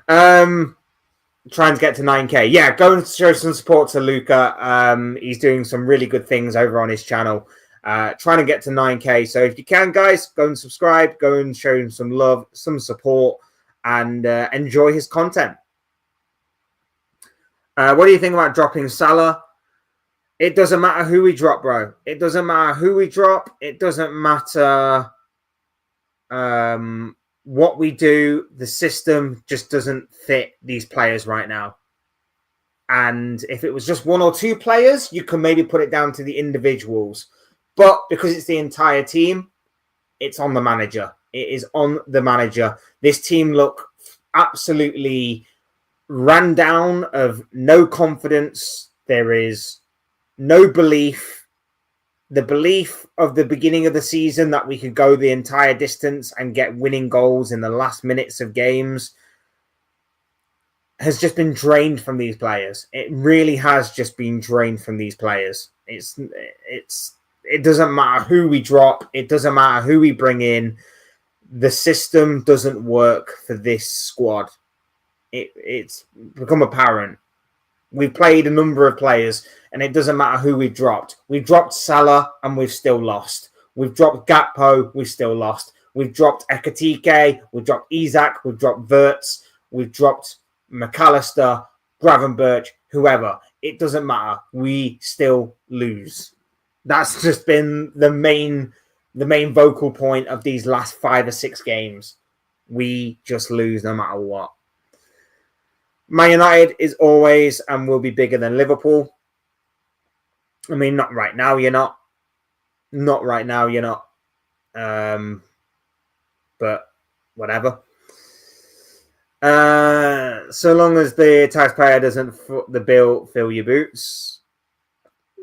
Trying to get to 9K. Yeah, go and show some support to Luca. He's doing some really good things over on his channel. Trying to get to 9K. So if you can, guys, go and subscribe. Go and show him some love, some support, and enjoy his content. What do you think about dropping Salah? It doesn't matter who we drop, bro. It doesn't matter who we drop. It doesn't matter what we do. The system just doesn't fit these players right now. And if it was just one or two players, you can maybe put it down to the individuals. But because it's the entire team, it's on the manager. It is on the manager. This team look absolutely ran down, of no confidence. There is no belief. The belief of the beginning of the season that we could go the entire distance and get winning goals in the last minutes of games has just been drained from these players. It really has just been drained from these players. It doesn't matter who we drop. It doesn't matter who we bring in. The system doesn't work for this squad. It's become apparent. We've played a number of players, and it doesn't matter who we've dropped. We've dropped Salah, and we've still lost. We've dropped Gakpo, we've still lost. We've dropped Ekatike, we've dropped Isak, we've dropped Wirtz, we've dropped McAllister, Gravenberch, whoever. It doesn't matter. We still lose. That's just been the main vocal point of these last 5 or 6 games. We just lose no matter what. Man United is always and will be bigger than Liverpool. I mean, not right now, you're not. Not right now, you're not. But whatever. So long as the taxpayer doesn't foot the bill, fill your boots.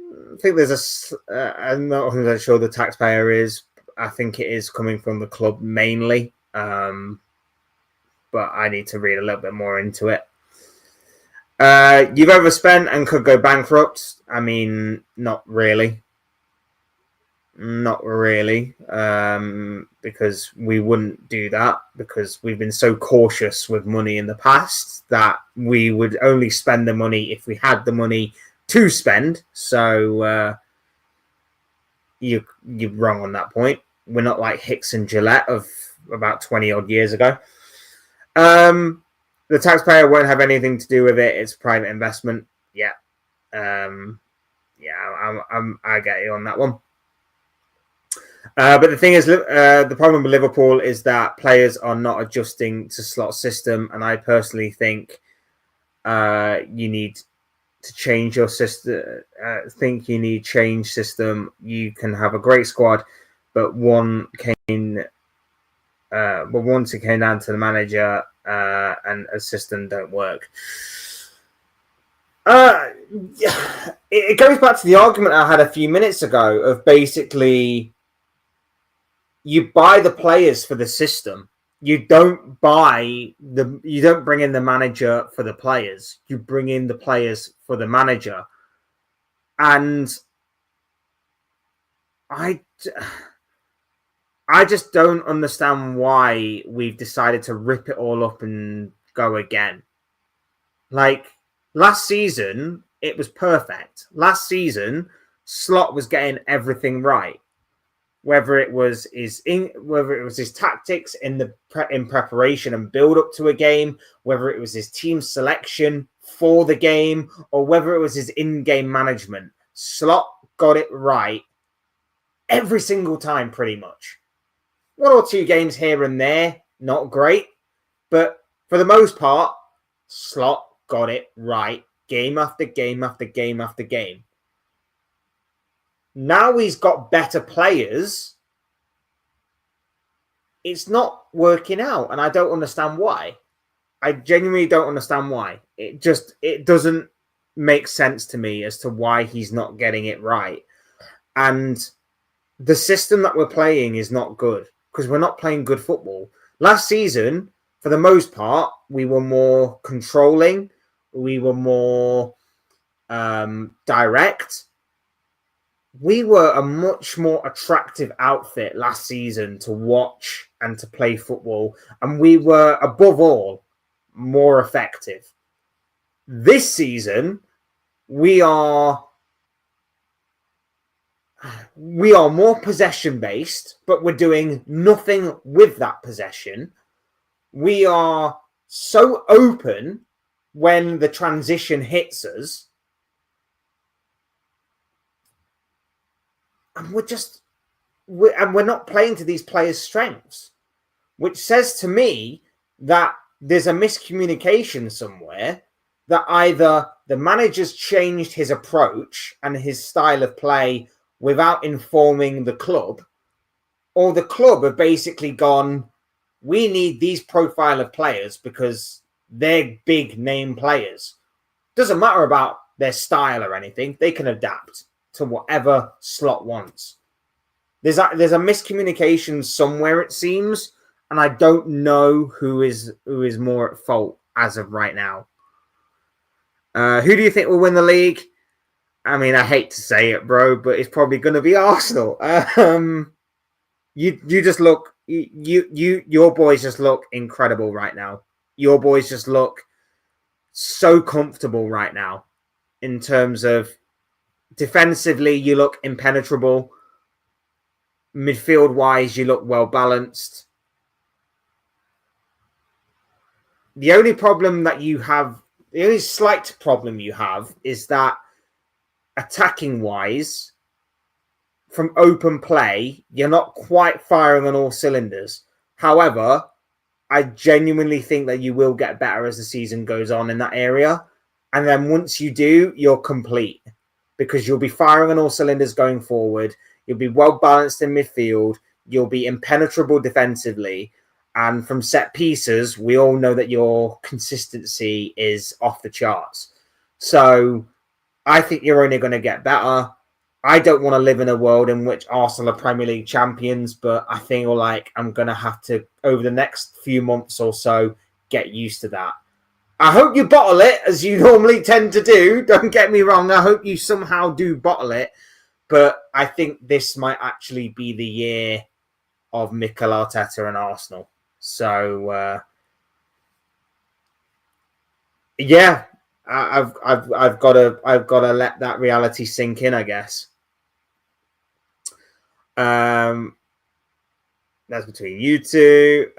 I think there's I'm not 100% sure the taxpayer is. I think it is coming from the club mainly. But I need to read a little bit more into it. You've overspent and could go bankrupt. I mean, not really. Not really. Because we wouldn't do that, because we've been so cautious with money in the past that we would only spend the money if we had the money to spend. So you're wrong on that point. We're not like Hicks and Gillette of about 20 odd years ago. The taxpayer won't have anything to do with it. It's private investment. Yeah. I get you on that one. But the thing is, the problem with Liverpool is that players are not adjusting to slot system. And I personally think you need to change your system. You need change system. You can have a great squad, but once it came down to the manager and a system don't work. It goes back to the argument I had a few minutes ago of basically you buy the players for the system. You don't bring in the manager for the players. You bring in the players for the manager. And I just don't understand why we've decided to rip it all up and go again. Like, last season, it was perfect. Last season, Slot was getting everything right. Whether it was his tactics in preparation and build up to a game, whether it was his team selection for the game, or whether it was his in-game management, Slot got it right every single time, pretty much. 1 or 2 games here and there, not great, but for the most part, Slot got it right game after game after game after game. Now he's got better players. It's not working out, and I don't understand why. I genuinely don't understand why. It doesn't make sense to me as to why he's not getting it right. And the system that we're playing is not good because we're not playing good football. Last season, for the most part, we were more controlling. We were more direct. We were a much more attractive outfit last season to watch and to play football. And we were, above all, more effective. This season, we are more possession based, but we're doing nothing with that possession. We are so open when the transition hits us, and we're not playing to these players' strengths, which says to me that there's a miscommunication somewhere, that either the manager's changed his approach and his style of play without informing the club, or the club have basically gone, we need these profile of players because they're big name players. Doesn't matter about their style or anything. They can adapt to whatever slot wants. There's a miscommunication somewhere, it seems, and I don't know who is more at fault as of right now. Who do you think will win the league? I mean, I hate to say it, bro, but it's probably going to be Arsenal. You just look, your boys just look incredible right now. Your boys just look so comfortable right now in terms of defensively, you look impenetrable. Midfield wise, you look well balanced. The only problem that you have, the only slight problem you have is that attacking wise, from open play, you're not quite firing on all cylinders. However, I genuinely think that you will get better as the season goes on in that area. And then once you do, you're complete because you'll be firing on all cylinders going forward. You'll be well balanced in midfield. You'll be impenetrable defensively. And from set pieces, we all know that your consistency is off the charts. So I think you're only going to get better. I don't want to live in a world in which Arsenal are Premier League champions, but I think I'm going to have to, over the next few months or so, get used to that. I hope you bottle it, as you normally tend to do. Don't get me wrong. I hope you somehow do bottle it. But I think this might actually be the year of Mikel Arteta and Arsenal. So, yeah, I've got to let that reality sink in, I guess. That's between you two.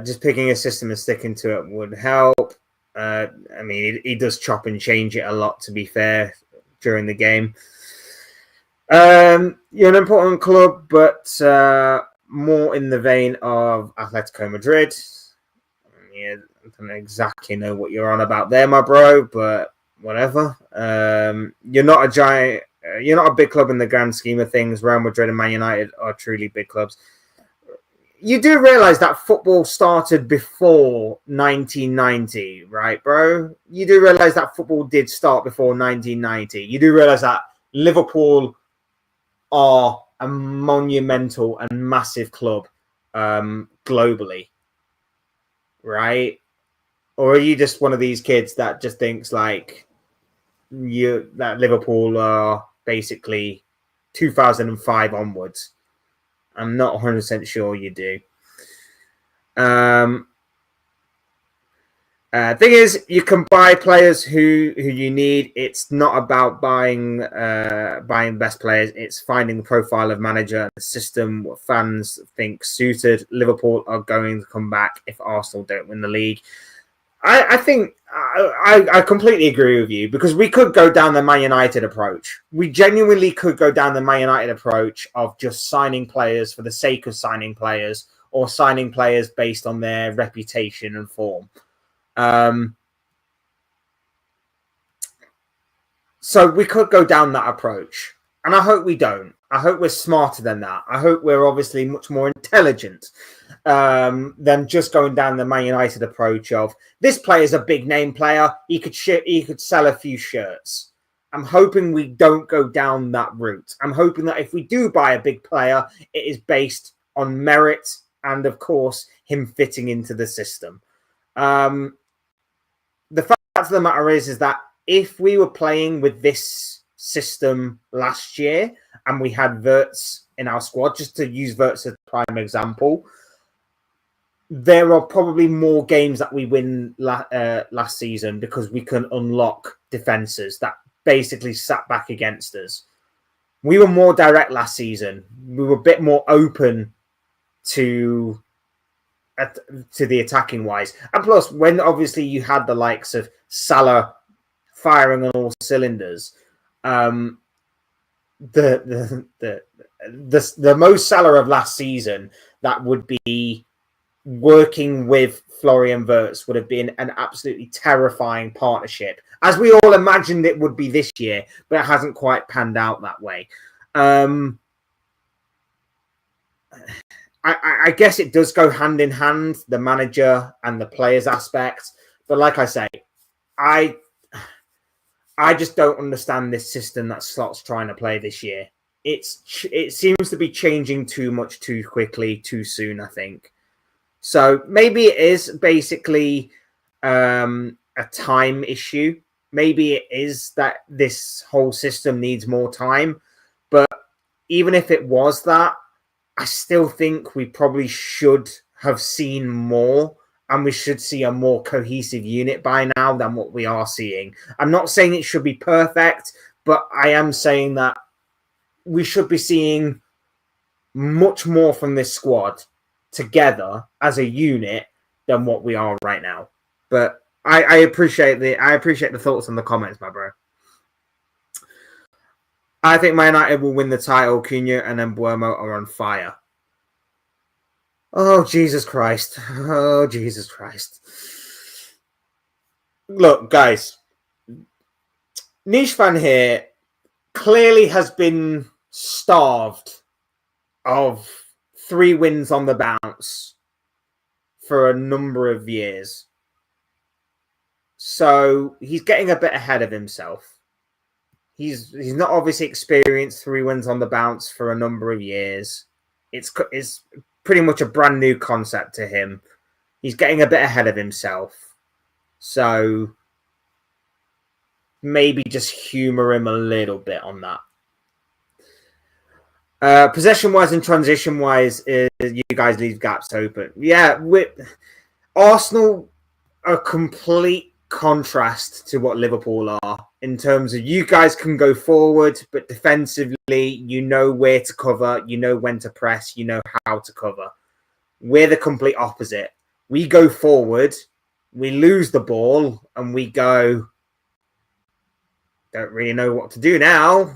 Just picking a system and sticking to it would help. I mean, he does chop and change it a lot, to be fair, during the game. You're an important club, but more in the vein of Atletico Madrid. Yeah, I don't exactly know what you're on about there, my bro, but whatever. You're not a giant. You're not a big club in the grand scheme of things. Real Madrid and Man United are truly big clubs. You do realize that football started before 1990, right, bro? You do realize that football did start before 1990. You do realize that Liverpool are a monumental and massive club globally, right? Or are you just one of these kids that just thinks like that Liverpool are basically 2005 onwards? I'm not 100% sure you do. Thing is, you can buy players who you need. It's not about buying best players. It's finding the profile of manager, the system, what fans think suited. Liverpool are going to come back if Arsenal don't win the league. I think I completely agree with you because we could go down the Man United approach. We genuinely could go down the Man United approach of just signing players for the sake of signing players or signing players based on their reputation and form. So we could go down that approach. And I hope we don't. I hope we're smarter than that. I hope we're obviously much more intelligent than just going down the Man United approach of this player's a big name player. He could sell a few shirts. I'm hoping we don't go down that route. I'm hoping that if we do buy a big player, it is based on merit and, of course, him fitting into the system. The fact of the matter is that if we were playing with this system last year and we had Wirtz in our squad, just to use Wirtz as a prime example, there are probably more games that we win last season because we can unlock defenses that basically sat back against us. We were more direct last season. We were a bit more open to the attacking wise. And plus, when obviously you had the likes of Salah firing on all cylinders, the most Salah of last season that would be working with Florian Wirtz would have been an absolutely terrifying partnership, as we all imagined it would be this year, but it hasn't quite panned out that way. I guess it does go hand in hand, the manager and the players aspect. But like I say, I just don't understand this system that Slot's trying to play this year. It seems to be changing too much, too quickly, too soon, I think. So maybe it is basically a time issue. Maybe it is that this whole system needs more time. But even if it was that, I still think we probably should have seen more, and we should see a more cohesive unit by now than what we are seeing. I'm not saying it should be perfect, but I am saying that we should be seeing much more from this squad together as a unit than what we are right now. But I appreciate the thoughts and the comments, my bro. I think Man United will win the title. Cunha and then Buemo are on fire. Oh, Jesus Christ. Oh, Jesus Christ. Look, guys. Niche fan here clearly has been starved of 3 wins on the bounce for a number of years. So he's getting a bit ahead of himself. He's not obviously experienced 3 wins on the bounce for a number of years. It's pretty much a brand new concept to him. He's getting a bit ahead of himself. So maybe just humour him a little bit on that. Possession-wise and transition-wise, you guys leave gaps open. Yeah, Arsenal are a complete contrast to what Liverpool are in terms of you guys can go forward, but defensively, you know where to cover, you know when to press, you know how to cover. We're the complete opposite. We go forward, we lose the ball, and we go, don't really know what to do now.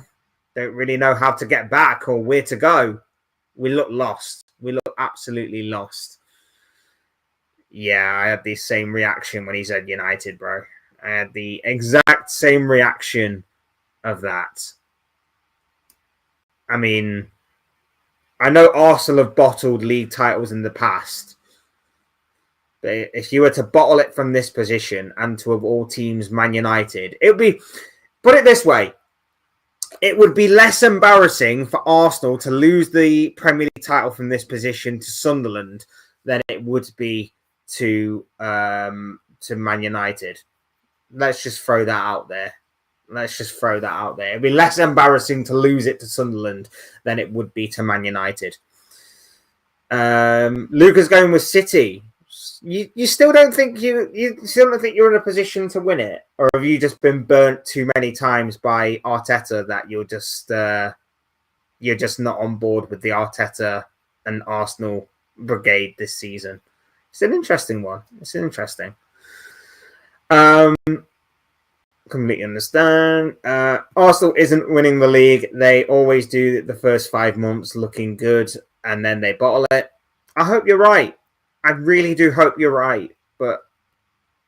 Don't really know how to get back or where to go. We look lost. We look absolutely lost. Yeah, I had the same reaction when he said United, bro. I had the exact same reaction of that. I mean, I know Arsenal have bottled league titles in the past. But if you were to bottle it from this position and to, of all teams, Man United, it would be, put it this way, it would be less embarrassing for Arsenal to lose the Premier League title from this position to Sunderland than it would be to Man United. Let's just throw that out there. It'd be less embarrassing to lose it to Sunderland than it would be to Man United. Luca's going with City. You still don't think you're in a position to win it, or have you just been burnt too many times by Arteta that you're just not on board with the Arteta and Arsenal brigade this season? It's an interesting one. Completely understand. Arsenal isn't winning the league. They always do the first 5 months looking good, and then they bottle it. I hope you're right. I really do hope you're right. But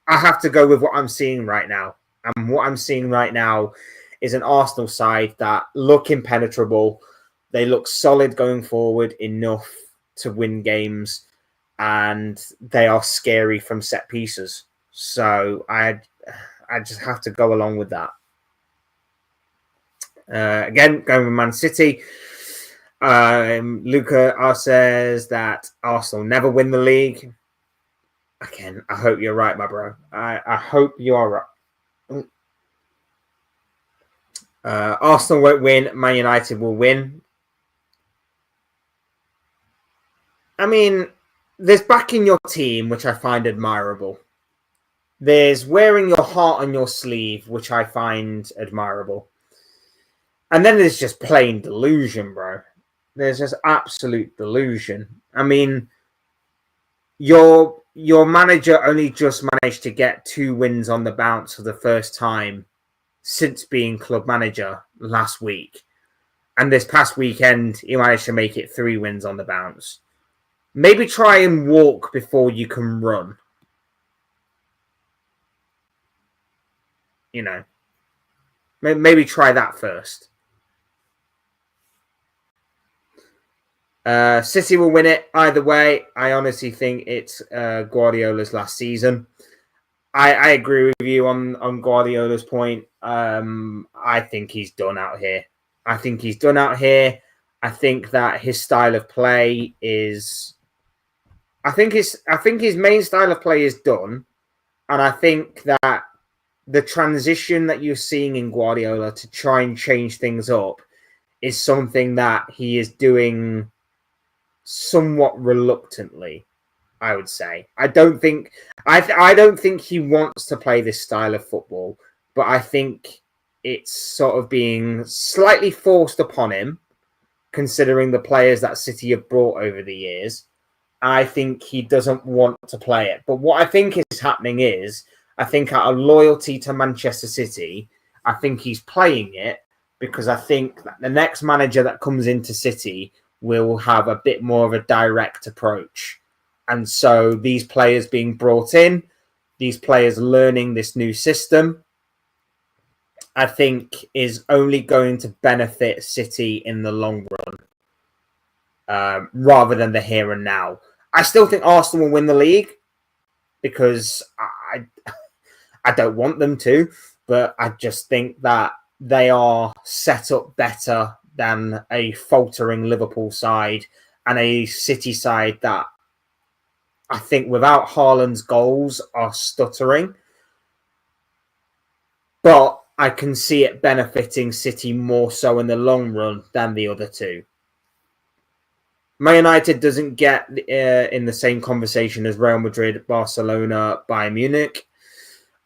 I have to go with what I'm seeing right now. And what I'm seeing right now is an Arsenal side that look impenetrable. They look solid going forward enough to win games, and they are scary from set pieces. So I just have to go along with that. Again, going with Man City. Luca says that Arsenal never win the league. Again, I hope you're right, my bro. I hope you are right. Arsenal won't win. Man United will win. I mean, there's backing your team, which I find admirable. There's wearing your heart on your sleeve, which I find admirable. And then there's just plain delusion, bro. There's just absolute delusion. I mean, your manager only just managed to get 2 wins on the bounce for the first time since being club manager last week. And this past weekend, he managed to make it 3 wins on the bounce. Maybe try and walk before you can run. You know, maybe try that first. City will win it either way. I honestly think it's Guardiola's last season. I agree with you on Guardiola's point. I think he's done out here. I think that his style of play is. I think his main style of play is done, and I think that the transition that you're seeing in Guardiola to try and change things up is something that he is doing somewhat reluctantly, I would say. I don't think he wants to play this style of football, but I think it's sort of being slightly forced upon him, considering the players that City have brought over the years. I think he doesn't want to play it. But what I think is happening is, I think out of loyalty to Manchester City, I think he's playing it because I think that the next manager that comes into City will have a bit more of a direct approach. And so these players being brought in, these players learning this new system, I think is only going to benefit City in the long run, rather than the here and now. I still think Arsenal will win the league because I don't want them to, but I just think that they are set up better than a faltering Liverpool side and a City side that I think without Haaland's goals are stuttering. But I can see it benefiting City more so in the long run than the other two. Man United doesn't get in the same conversation as Real Madrid, Barcelona, Bayern Munich.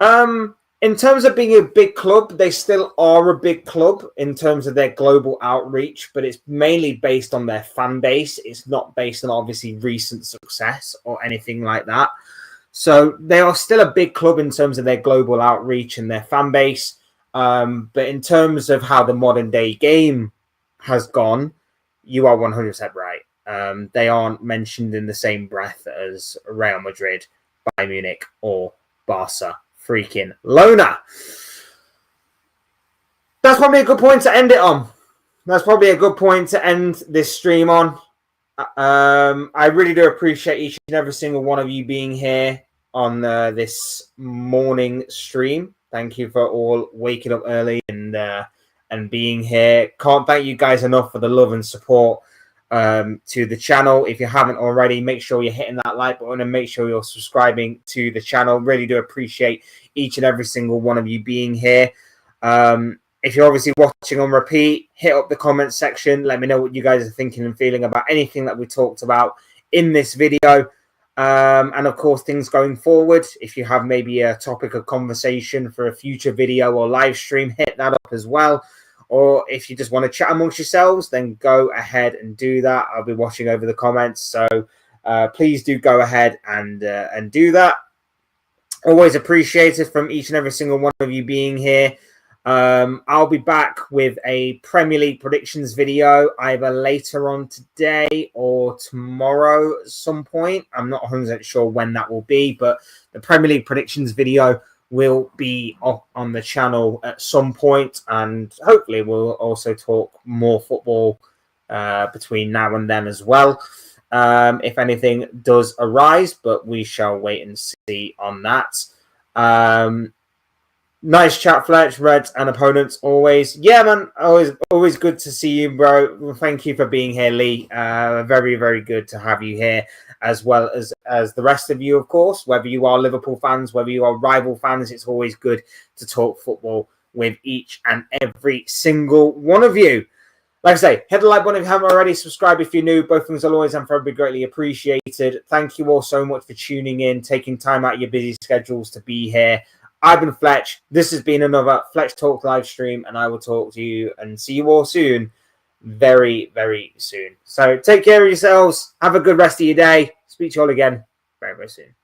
In terms of being a big club, they still are a big club in terms of their global outreach, but it's mainly based on their fan base. It's not based on obviously recent success or anything like that. So they are still a big club in terms of their global outreach and their fan base. But in terms of how the modern day game has gone, you are 100% right. They aren't mentioned in the same breath as Real Madrid, Bayern Munich, or Barca. Freaking Lona. That's probably a good point to end it on. That's probably a good point to end this stream on. I really do appreciate each and every single one of you being here on this morning stream. Thank you for all waking up early and being here. Can't thank you guys enough for the love and support to the channel. If you haven't already, make sure you're hitting that like button and make sure you're subscribing to the channel. Really do appreciate each and every single one of you being here. If you're obviously watching on repeat, hit up the comment section. Let me know what you guys are thinking and feeling about anything that we talked about in this video. And of course, things going forward. If you have maybe a topic of conversation for a future video or live stream, hit that up as well. Or if you just want to chat amongst yourselves, then go ahead and do that. I'll be watching over the comments. So please do go ahead and do that. Always appreciated from each and every single one of you being here. I'll be back with a Premier League predictions video either later on today or tomorrow at some point. I'm not 100% sure when that will be, but the Premier League predictions video will be on the channel at some point, and hopefully we'll also talk more football between now and then as well. If anything does arise, but we shall wait and see on that. Nice chat, Fletch. Reds and opponents always. Yeah, man. Always good to see you, bro. Thank you for being here, Lee. Very, very good to have you here, as well as the rest of you, of course. Whether you are Liverpool fans, whether you are rival fans, it's always good to talk football with each and every single one of you. Like I say, hit the like button if you haven't already. Subscribe if you're new. Both things will always and forever be greatly appreciated. Thank you all so much for tuning in, taking time out of your busy schedules to be here. I've been Fletch. This has been another Fletch Talk live stream, and I will talk to you and see you all soon. Very, very soon. So take care of yourselves. Have a good rest of your day. Speak to you all again very, very soon.